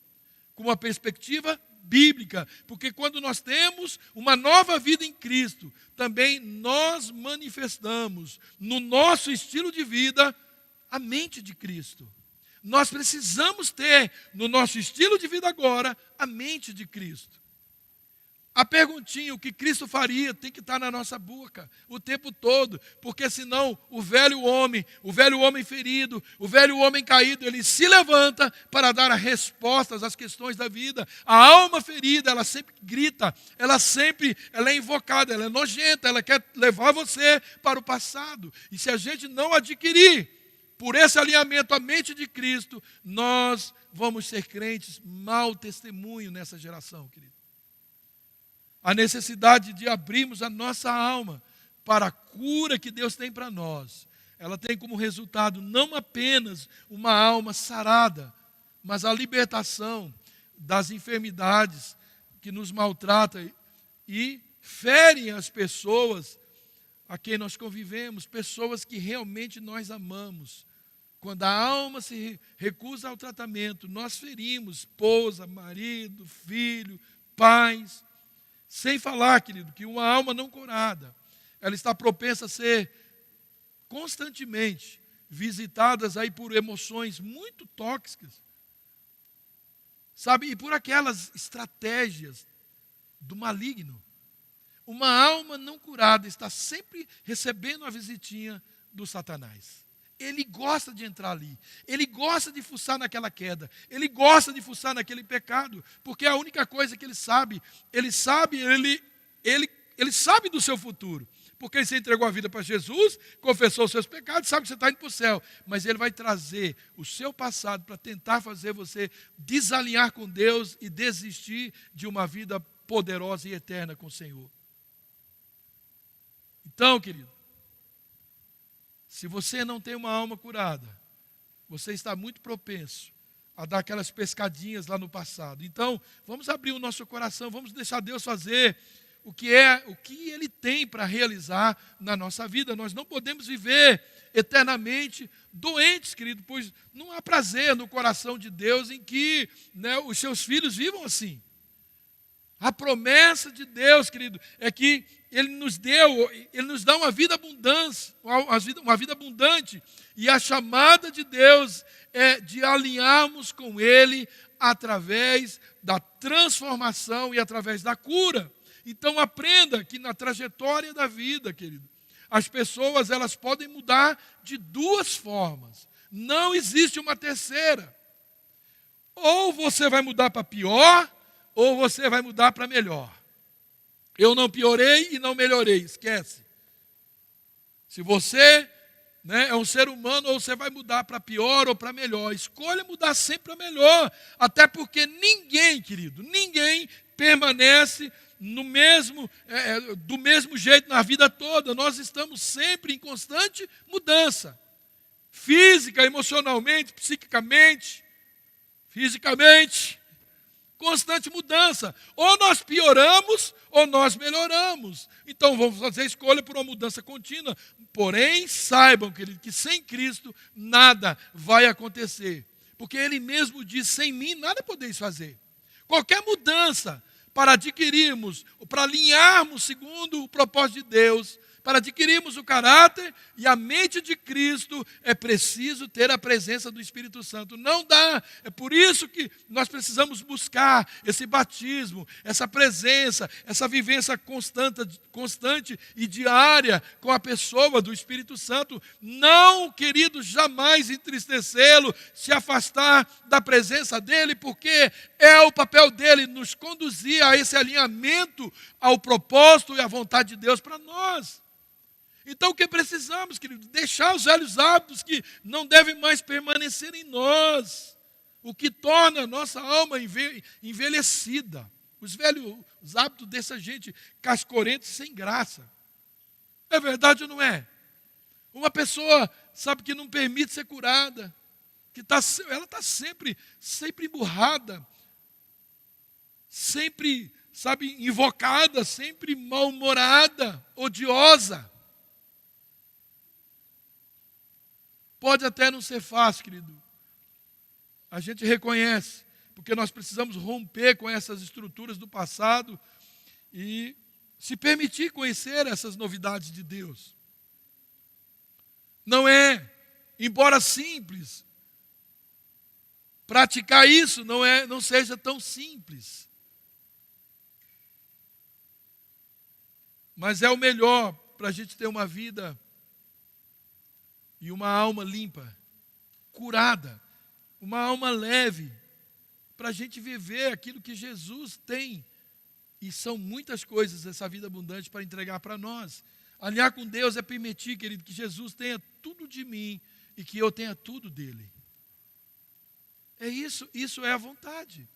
como uma perspectiva bíblica, porque quando nós temos uma nova vida em Cristo, também nós manifestamos no nosso estilo de vida a mente de Cristo. Nós precisamos ter no nosso estilo de vida agora a mente de Cristo. A perguntinha, o que Cristo faria, tem que estar na nossa boca o tempo todo, porque senão o velho homem ferido, o velho homem caído, ele se levanta para dar respostas às questões da vida. A alma ferida, ela sempre grita, ela é invocada, ela é nojenta, ela quer levar você para o passado. E se a gente não adquirir, por esse alinhamento, a mente de Cristo, nós vamos ser crentes mau testemunho nessa geração, querido. A necessidade de abrirmos a nossa alma para a cura que Deus tem para nós. Ela tem como resultado não apenas uma alma sarada, mas a libertação das enfermidades que nos maltratam e ferem as pessoas a quem nós convivemos, pessoas que realmente nós amamos. Quando a alma se recusa ao tratamento, nós ferimos esposa, marido, filho, pais. Sem falar, querido, que uma alma não curada, ela está propensa a ser constantemente visitadas aí por emoções muito tóxicas, sabe? E por aquelas estratégias do maligno. Uma alma não curada está sempre recebendo a visitinha do Satanás. Ele gosta de entrar ali, ele gosta de fuçar naquela queda, ele gosta de fuçar naquele pecado, porque é a única coisa que ele sabe do seu futuro. porque você entregou a vida para Jesus, confessou os seus pecados, sabe que você está indo para o céu. Mas Ele vai trazer o seu passado para tentar fazer você desalinhar com Deus e desistir de uma vida poderosa e eterna com o Senhor. Então, querido, se você não tem uma alma curada, você está muito propenso a dar aquelas pescadinhas lá no passado. Então, vamos abrir o nosso coração, vamos deixar Deus fazer o que Ele tem para realizar na nossa vida. Nós não podemos viver eternamente doentes, querido, pois não há prazer no coração de Deus em que, né, os seus filhos vivam assim. A promessa de Deus, querido, é que Ele nos dá uma vida abundante, uma vida abundante. E a chamada de Deus é de alinharmos com Ele através da transformação e através da cura. Então aprenda que na trajetória da vida, querido, as pessoas elas podem mudar de duas formas. Não existe uma terceira. Ou você vai mudar para pior, ou você vai mudar para melhor. Eu não piorei e não melhorei, esquece. Se você, né, é um ser humano, ou você vai mudar para pior ou para melhor. Escolha mudar sempre para melhor. Até porque ninguém, querido, ninguém permanece do mesmo jeito na vida toda. Nós estamos sempre em constante mudança. Física, emocionalmente, psiquicamente, fisicamente. Constante mudança. Ou nós pioramos, ou nós melhoramos. Então vamos fazer a escolha por uma mudança contínua. Porém, saibam, querido, que sem Cristo nada vai acontecer. Porque Ele mesmo diz, sem mim nada podeis fazer. Qualquer mudança para adquirirmos, para alinharmos segundo o propósito de Deus, para adquirirmos o caráter e a mente de Cristo, é preciso ter a presença do Espírito Santo. Não dá. É por isso que nós precisamos buscar esse batismo, essa presença, essa vivência constante e diária com a pessoa do Espírito Santo. Não, querido, jamais entristecê-lo, se afastar da presença dEle, porque é o papel dEle nos conduzir a esse alinhamento ao propósito e à vontade de Deus para nós. Então o que precisamos, querido? Deixar os velhos hábitos que não devem mais permanecer em nós. O que torna a nossa alma envelhecida. Os hábitos dessa gente cascorenta e sem graça. É verdade ou não é? Uma pessoa, sabe, que não permite ser curada. Ela está sempre emburrada. Sempre, sabe, invocada, sempre mal-humorada, odiosa. Pode até não ser fácil, querido. A gente reconhece, porque nós precisamos romper com essas estruturas do passado e se permitir conhecer essas novidades de Deus. Não é, embora simples, praticar isso não seja tão simples. Mas é o melhor para a gente ter uma vida e uma alma limpa, curada, uma alma leve, para a gente viver aquilo que Jesus tem. E são muitas coisas essa vida abundante para entregar para nós. Alinhar com Deus é permitir, querido, que Jesus tenha tudo de mim e que eu tenha tudo dele. É isso é a vontade.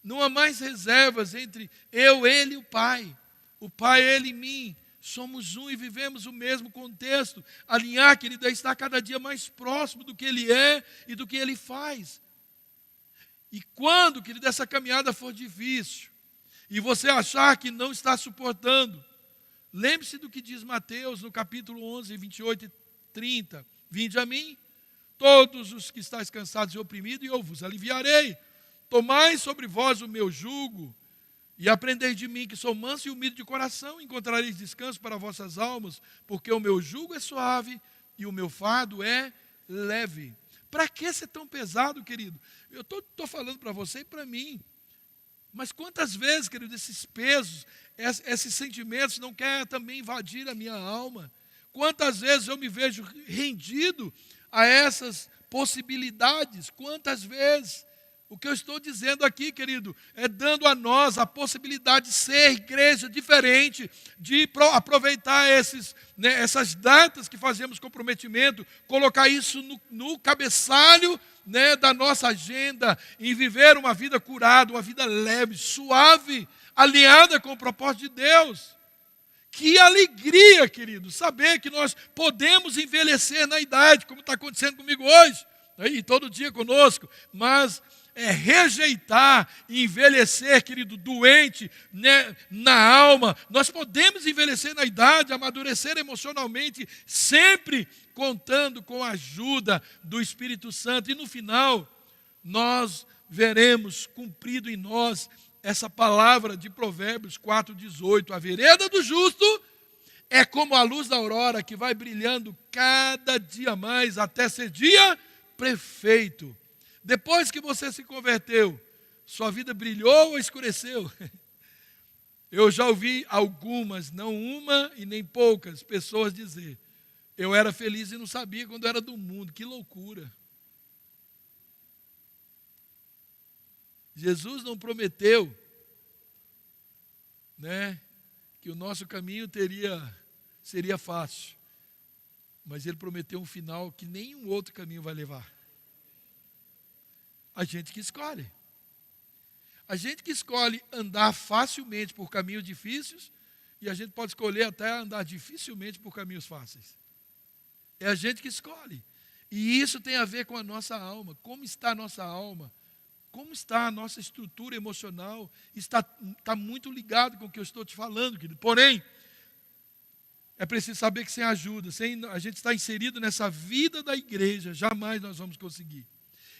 Não há mais reservas entre eu, ele e o Pai. O Pai, ele e mim. Somos um e vivemos o mesmo contexto. Alinhar, querido, é estar cada dia mais próximo do que Ele é e do que Ele faz. E quando, querido, essa caminhada for difícil, e você achar que não está suportando, lembre-se do que diz Mateus no capítulo 11, 28 e 30. Vinde a mim, todos os que estáis cansados e oprimidos, e eu vos aliviarei. Tomai sobre vós o meu jugo, e aprendei de mim, que sou manso e humilde de coração, encontrareis descanso para vossas almas, porque o meu jugo é suave e o meu fardo é leve. Para que ser tão pesado, querido? Eu estou falando para você e para mim. Mas quantas vezes, querido, esses pesos, esses sentimentos não querem também invadir a minha alma? Quantas vezes eu me vejo rendido a essas possibilidades? Quantas vezes? O que eu estou dizendo aqui, querido, é dando a nós a possibilidade de ser igreja diferente, de aproveitar essas datas que fazemos comprometimento, colocar isso no cabeçalho, da nossa agenda, e viver uma vida curada, uma vida leve, suave, alinhada com o propósito de Deus. Que alegria, querido, saber que nós podemos envelhecer na idade, como está acontecendo comigo hoje, e todo dia conosco, mas rejeitar e envelhecer, querido, doente, na alma. Nós podemos envelhecer na idade, amadurecer emocionalmente, sempre contando com a ajuda do Espírito Santo. E no final, nós veremos cumprido em nós essa palavra de Provérbios 4,18. A vereda do justo é como a luz da aurora que vai brilhando cada dia mais até ser dia perfeito. Depois que você se converteu, sua vida brilhou ou escureceu? Eu já ouvi algumas, não uma e nem poucas, pessoas dizer: eu era feliz e não sabia quando era do mundo. Que loucura! Jesus não prometeu, que o nosso caminho seria fácil, mas Ele prometeu um final que nenhum outro caminho vai levar. A gente que escolhe. A gente que escolhe andar facilmente por caminhos difíceis, e a gente pode escolher até andar dificilmente por caminhos fáceis. É a gente que escolhe. E isso tem a ver com a nossa alma. Como está a nossa alma? Como está a nossa estrutura emocional? Está muito ligado com o que eu estou te falando, querido. Porém, é preciso saber que sem ajuda, sem a gente estar inserido nessa vida da igreja, jamais nós vamos conseguir.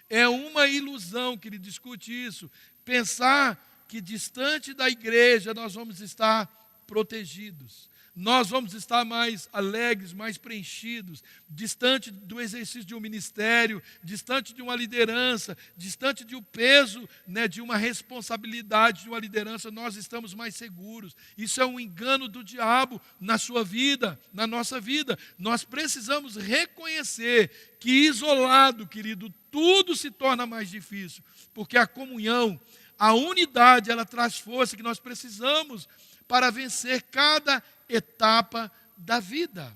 É uma ilusão que ele discute isso, pensar que distante da igreja nós vamos estar protegidos, nós vamos estar mais alegres, mais preenchidos, distante do exercício de um ministério, distante de uma liderança, distante de um peso, de uma responsabilidade de uma liderança, nós estamos mais seguros. Isso é um engano do diabo na sua vida, na nossa vida. Nós precisamos reconhecer que isolado, querido, tudo se torna mais difícil, porque a comunhão, a unidade, ela traz força que nós precisamos para vencer cada etapa da vida.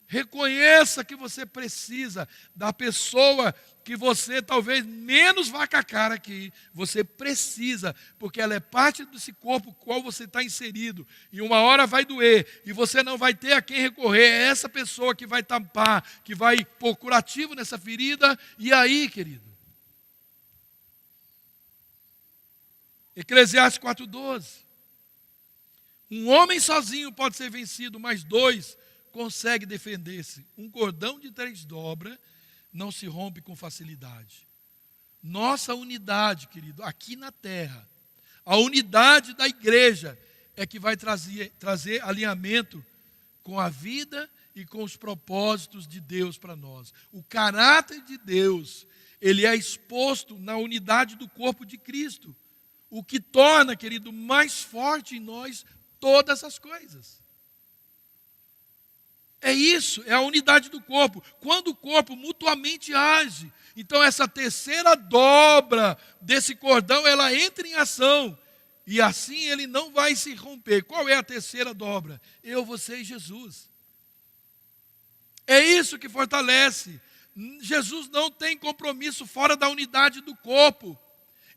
Reconheça que você precisa da pessoa que você talvez menos vá com a cara aqui. Você precisa, porque ela é parte desse corpo com o qual você está inserido. E uma hora vai doer, e você não vai ter a quem recorrer. É essa pessoa que vai tampar, que vai pôr curativo nessa ferida. E aí, querido? Eclesiastes 4,12. Um homem sozinho pode ser vencido, mas dois conseguem defender-se. Um cordão de 3 dobras não se rompe com facilidade. Nossa unidade, querido, aqui na terra, a unidade da igreja é que vai trazer alinhamento com a vida e com os propósitos de Deus para nós. O caráter de Deus, ele é exposto na unidade do corpo de Cristo, o que torna, querido, mais forte em nós todas as coisas. É isso, é a unidade do corpo. Quando o corpo mutuamente age, então essa terceira dobra desse cordão, ela entra em ação. E assim ele não vai se romper. Qual é a terceira dobra? Eu, você e Jesus. É isso que fortalece. Jesus não tem compromisso fora da unidade do corpo.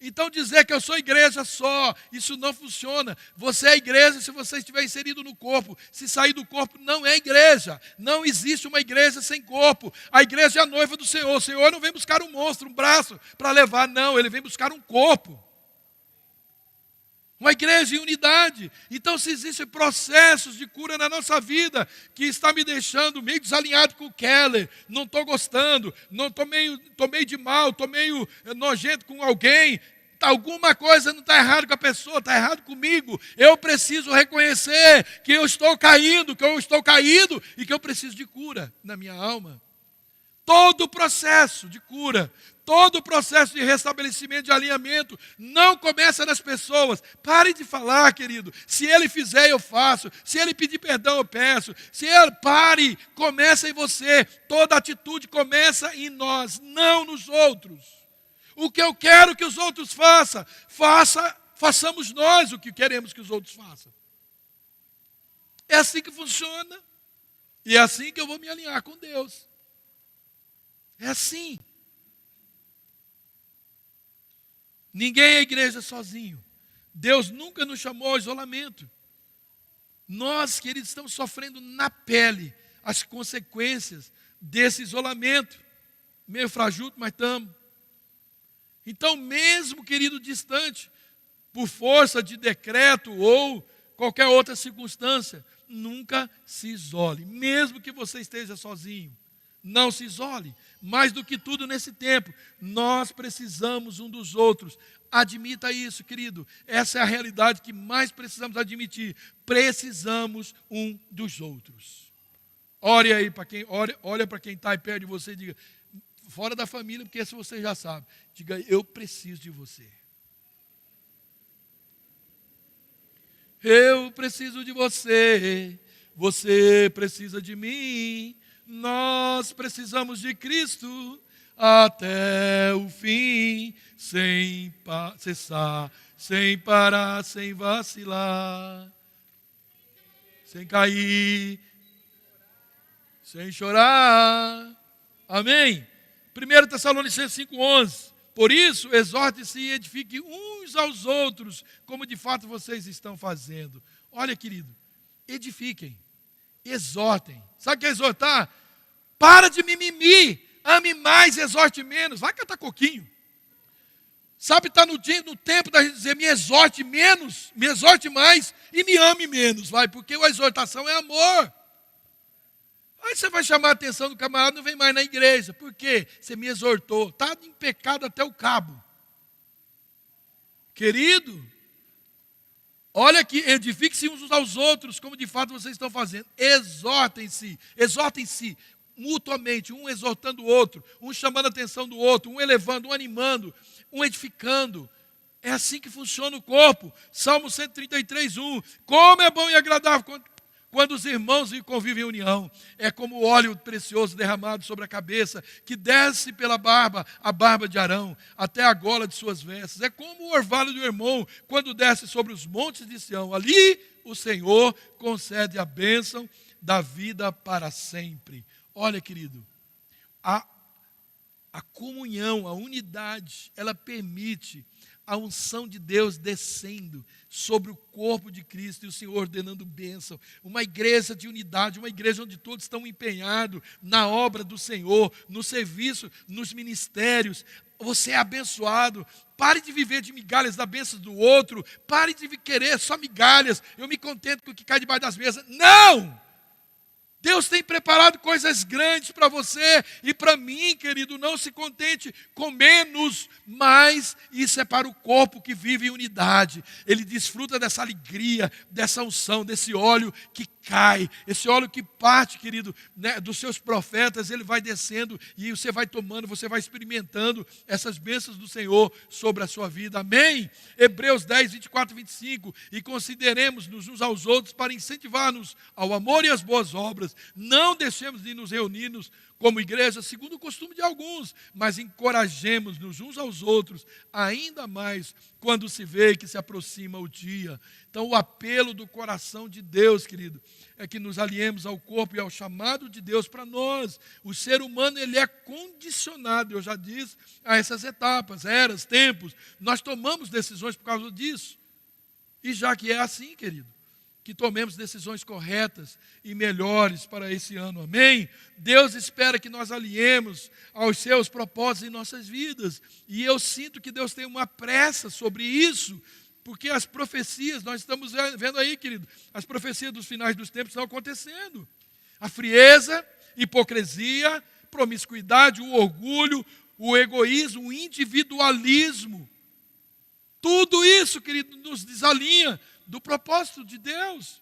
Então dizer que eu sou igreja só, isso não funciona. Você é igreja se você estiver inserido no corpo. Se sair do corpo, não é igreja. Não existe uma igreja sem corpo. A igreja é a noiva do Senhor. O Senhor não vem buscar um monstro, um braço para levar, não. Ele vem buscar um corpo. Uma igreja em unidade. Então, se existem processos de cura na nossa vida que está me deixando meio desalinhado com o Keller, não estou gostando, estou meio de mal, estou meio nojento com alguém, alguma coisa não está errado com a pessoa, está errado comigo. Eu preciso reconhecer que eu estou caindo, caído e que eu preciso de cura na minha alma. Todo o processo de cura, todo o processo de restabelecimento, de alinhamento, não começa nas pessoas. Pare de falar, querido. Se ele fizer, eu faço. Se ele pedir perdão, eu peço. Pare, começa em você. Toda atitude começa em nós, não nos outros. O que eu quero que os outros façamos nós o que queremos que os outros façam. É assim que funciona. E é assim que eu vou me alinhar com Deus. É assim. Ninguém é igreja sozinho. Deus nunca nos chamou ao isolamento. Nós, queridos, estamos sofrendo na pele as consequências desse isolamento. Meio frajuto, mas estamos. Então, mesmo, querido, distante, por força de decreto ou qualquer outra circunstância, nunca se isole. Mesmo que você esteja sozinho, não se isole. Mais do que tudo nesse tempo, nós precisamos um dos outros. Admita isso, querido. Essa é a realidade que mais precisamos admitir. Precisamos um dos outros. Ore aí para quem, olha para quem está aí perto de você e diga, fora da família, porque esse você já sabe. Diga, eu preciso de você. Eu preciso de você. Você precisa de mim. Nós precisamos de Cristo até o fim, sem cessar, sem parar, sem vacilar, sem cair, sem chorar. Amém? 1 Tessalonicenses 5,11. Por isso, exorte-se e edifique uns aos outros, como de fato vocês estão fazendo. Olha, querido, edifiquem, exortem. Sabe o que é exortar? Para de mimimi, ame mais, exorte menos. Vai cantar coquinho. Sabe, está no tempo da gente dizer, me exorte menos, me exorte mais e me ame menos. Vai, porque a exortação é amor. Aí você vai chamar a atenção do camarada, não vem mais na igreja. Por quê? Você me exortou. Está em pecado até o cabo. Querido, olha aqui, edifique-se uns aos outros, como de fato vocês estão fazendo. Exortem-se mutuamente, um exortando o outro, um chamando a atenção do outro, um elevando, um animando, um edificando. É assim que funciona o corpo. Salmo 133:1. Como é bom e agradável quando os irmãos convivem em união. É como o óleo precioso derramado sobre a cabeça, que desce pela barba, a barba de Arão, até a gola de suas vestes. É como o orvalho do irmão, quando desce sobre os montes de Sião. Ali o Senhor concede a bênção da vida para sempre. Olha, querido, a comunhão, a unidade, ela permite a unção de Deus descendo sobre o corpo de Cristo e o Senhor ordenando bênção. Uma igreja de unidade, uma igreja onde todos estão empenhados na obra do Senhor, no serviço, nos ministérios. Você é abençoado. Pare de viver de migalhas da bênção do outro. Pare de querer só migalhas. Eu me contento com o que cai debaixo das mesas. Não! Deus tem preparado coisas grandes para você e para mim, querido. Não se contente com menos, mas isso é para o corpo que vive em unidade. Ele desfruta dessa alegria, dessa unção, desse óleo que cai, esse óleo que parte, querido, né, dos seus profetas. Ele vai descendo e você vai tomando, você vai experimentando essas bênçãos do Senhor sobre a sua vida. Amém? Hebreus 10, 24 e 25. E consideremos-nos uns aos outros para incentivar-nos ao amor e às boas obras. Não deixemos de nos reunir-nos como igreja, segundo o costume de alguns, mas encorajemos-nos uns aos outros, ainda mais quando se vê que se aproxima o dia. Então, o apelo do coração de Deus, querido, é que nos aliemos ao corpo e ao chamado de Deus para nós. O ser humano, ele é condicionado, eu já disse, a essas etapas, eras, tempos. Nós tomamos decisões por causa disso. E já que é assim, querido, que tomemos decisões corretas e melhores para esse ano, amém? Deus espera que nós aliemos aos seus propósitos em nossas vidas, e eu sinto que Deus tem uma pressa sobre isso, porque as profecias, nós estamos vendo aí, querido, as profecias dos finais dos tempos estão acontecendo. A frieza, hipocrisia, promiscuidade, o orgulho, o egoísmo, o individualismo, tudo isso, querido, nos desalinha do propósito de Deus.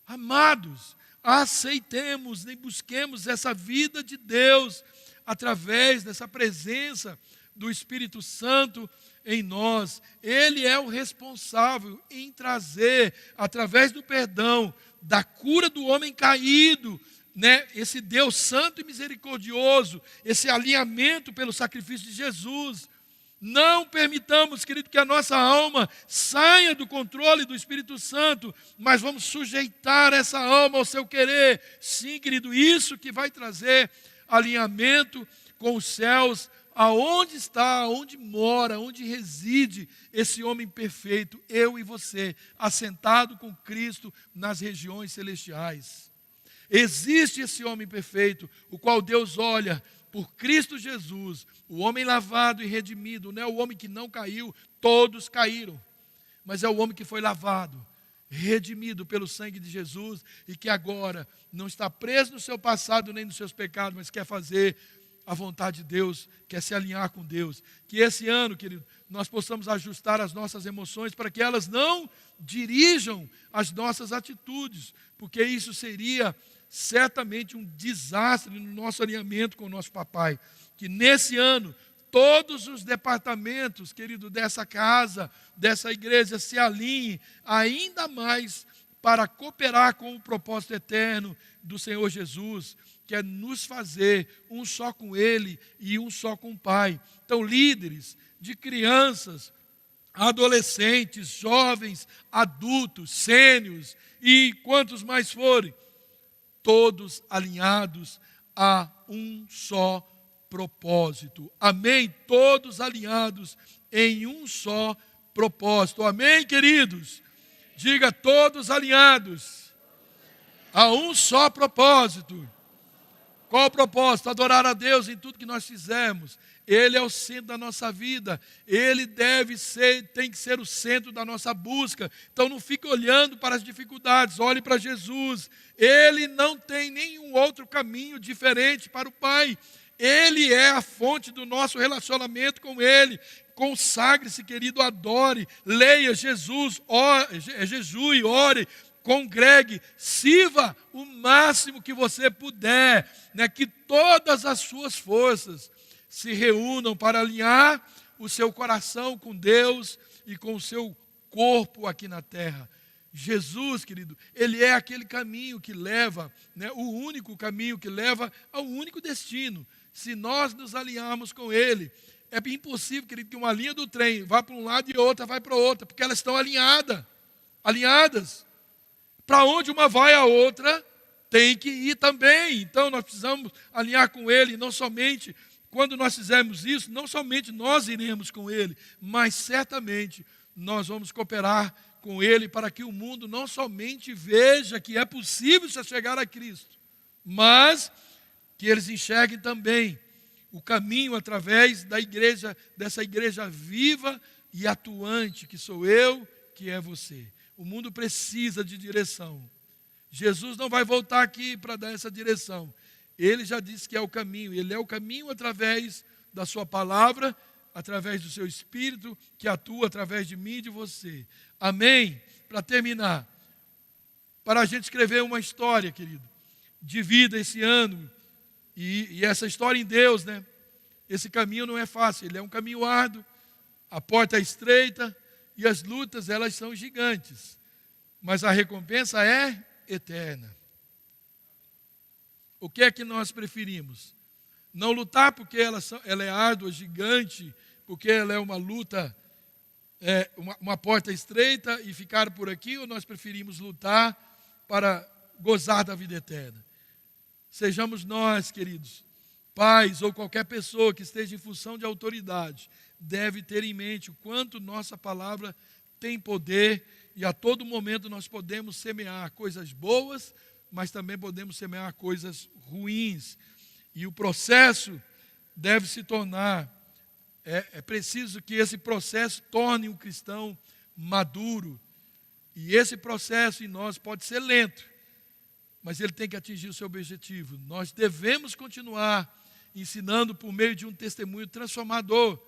Amados, aceitemos e busquemos essa vida de Deus através dessa presença do Espírito Santo em nós. Ele é o responsável em trazer, através do perdão, da cura do homem caído, né? Esse Deus santo e misericordioso, esse alinhamento pelo sacrifício de Jesus. Não permitamos, querido, que a nossa alma saia do controle do Espírito Santo, mas vamos sujeitar essa alma ao seu querer. Sim, querido, isso que vai trazer alinhamento com os céus, aonde está, aonde mora, onde reside esse homem perfeito, eu e você, assentado com Cristo nas regiões celestiais. Existe esse homem perfeito, o qual Deus olha por Cristo Jesus, o homem lavado e redimido, não é o homem que não caiu, todos caíram, mas é o homem que foi lavado, redimido pelo sangue de Jesus e que agora não está preso no seu passado nem nos seus pecados, mas quer fazer a vontade de Deus, quer se alinhar com Deus. Que esse ano, querido, nós possamos ajustar as nossas emoções para que elas não dirijam as nossas atitudes, porque isso seria certamente um desastre no nosso alinhamento com o nosso papai. Que nesse ano, todos os departamentos, querido, dessa casa, dessa igreja, se alinhem ainda mais para cooperar com o propósito eterno do Senhor Jesus, que é nos fazer um só com Ele e um só com o Pai. Então, líderes de crianças, adolescentes, jovens, adultos, sêniores e quantos mais forem, todos alinhados a um só propósito. Amém? Todos alinhados em um só propósito. Amém, queridos? Diga, todos alinhados a um só propósito. Qual o propósito? Adorar a Deus em tudo que nós fizermos. Ele é o centro da nossa vida. Ele tem que ser o centro da nossa busca. Então não fique olhando para as dificuldades, olhe para Jesus. Ele não tem nenhum outro caminho diferente para o Pai. Ele é a fonte do nosso relacionamento com Ele. Consagre-se, querido, adore, leia Jesus, jejue, ore, congregue, sirva o máximo que você puder, né? Que todas as suas forças se reúnam para alinhar o seu coração com Deus e com o seu corpo aqui na terra. Jesus, querido, Ele é aquele caminho que leva, né, o único caminho que leva ao único destino. Se nós nos alinharmos com Ele, é impossível, querido, que uma linha do trem vá para um lado e outra vai para o outro, porque elas estão alinhadas. Para onde uma vai, a outra tem que ir também. Então nós precisamos alinhar com Ele, não somente quando nós fizermos isso, não somente nós iremos com Ele, mas certamente nós vamos cooperar com Ele para que o mundo não somente veja que é possível se chegar a Cristo, mas que eles enxerguem também o caminho através da igreja, dessa igreja viva e atuante, que sou eu, que é você. O mundo precisa de direção. Jesus não vai voltar aqui para dar essa direção. Ele já disse que é o caminho. Ele é o caminho através da sua palavra, através do seu Espírito, que atua através de mim e de você. Amém? Para terminar, para a gente escrever uma história, querido, de vida esse ano, e essa história em Deus, né? Esse caminho não é fácil, ele é um caminho árduo, a porta é estreita e as lutas, elas são gigantes, mas a recompensa é eterna. O que é que nós preferimos? Não lutar porque ela é árdua, gigante, porque ela é uma luta, uma porta estreita e ficar por aqui, ou nós preferimos lutar para gozar da vida eterna? Sejamos nós, queridos, pais ou qualquer pessoa que esteja em função de autoridade, deve ter em mente o quanto nossa palavra tem poder e a todo momento nós podemos semear coisas boas, mas também podemos semear coisas ruins. E o processo deve se tornar, é preciso que esse processo torne um cristão maduro. E esse processo em nós pode ser lento, mas ele tem que atingir o seu objetivo. Nós devemos continuar ensinando por meio de um testemunho transformador.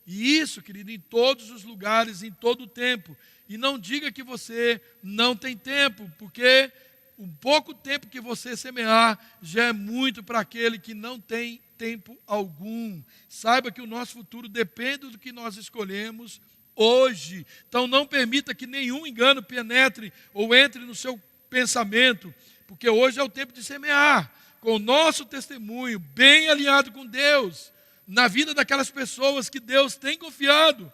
E isso, querido, em todos os lugares, em todo o tempo. E não diga que você não tem tempo, porque o pouco tempo que você semear já é muito para aquele que não tem tempo algum. Saiba que o nosso futuro depende do que nós escolhemos hoje. Então não permita que nenhum engano penetre ou entre no seu pensamento, porque hoje é o tempo de semear, com o nosso testemunho bem alinhado com Deus. na vida daquelas pessoas que Deus tem confiado.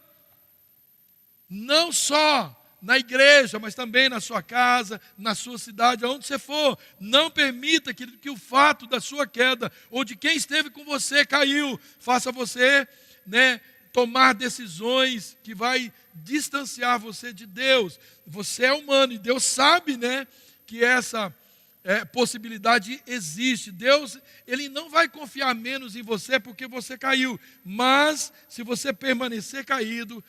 Não só na igreja, mas também na sua casa, na sua cidade, aonde você for. Não permita que o fato da sua queda, ou de quem esteve com você caiu, faça você, tomar decisões que vai distanciar você de Deus. Você é humano e Deus sabe, que essa possibilidade existe. Deus, Ele não vai confiar menos em você porque você caiu. Mas, se você permanecer caído,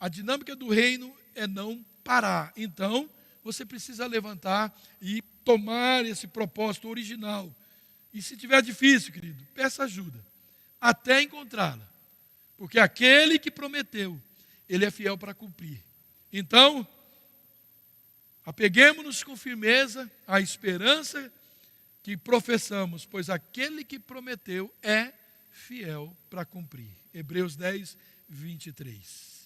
a dinâmica do reino é não parar. Então, você precisa levantar e tomar esse propósito original. E se tiver difícil, querido, peça ajuda, até encontrá-la. Porque aquele que prometeu, Ele é fiel para cumprir. Então, apeguemo-nos com firmeza à esperança que professamos, pois aquele que prometeu é fiel para cumprir. Hebreus 10, 23.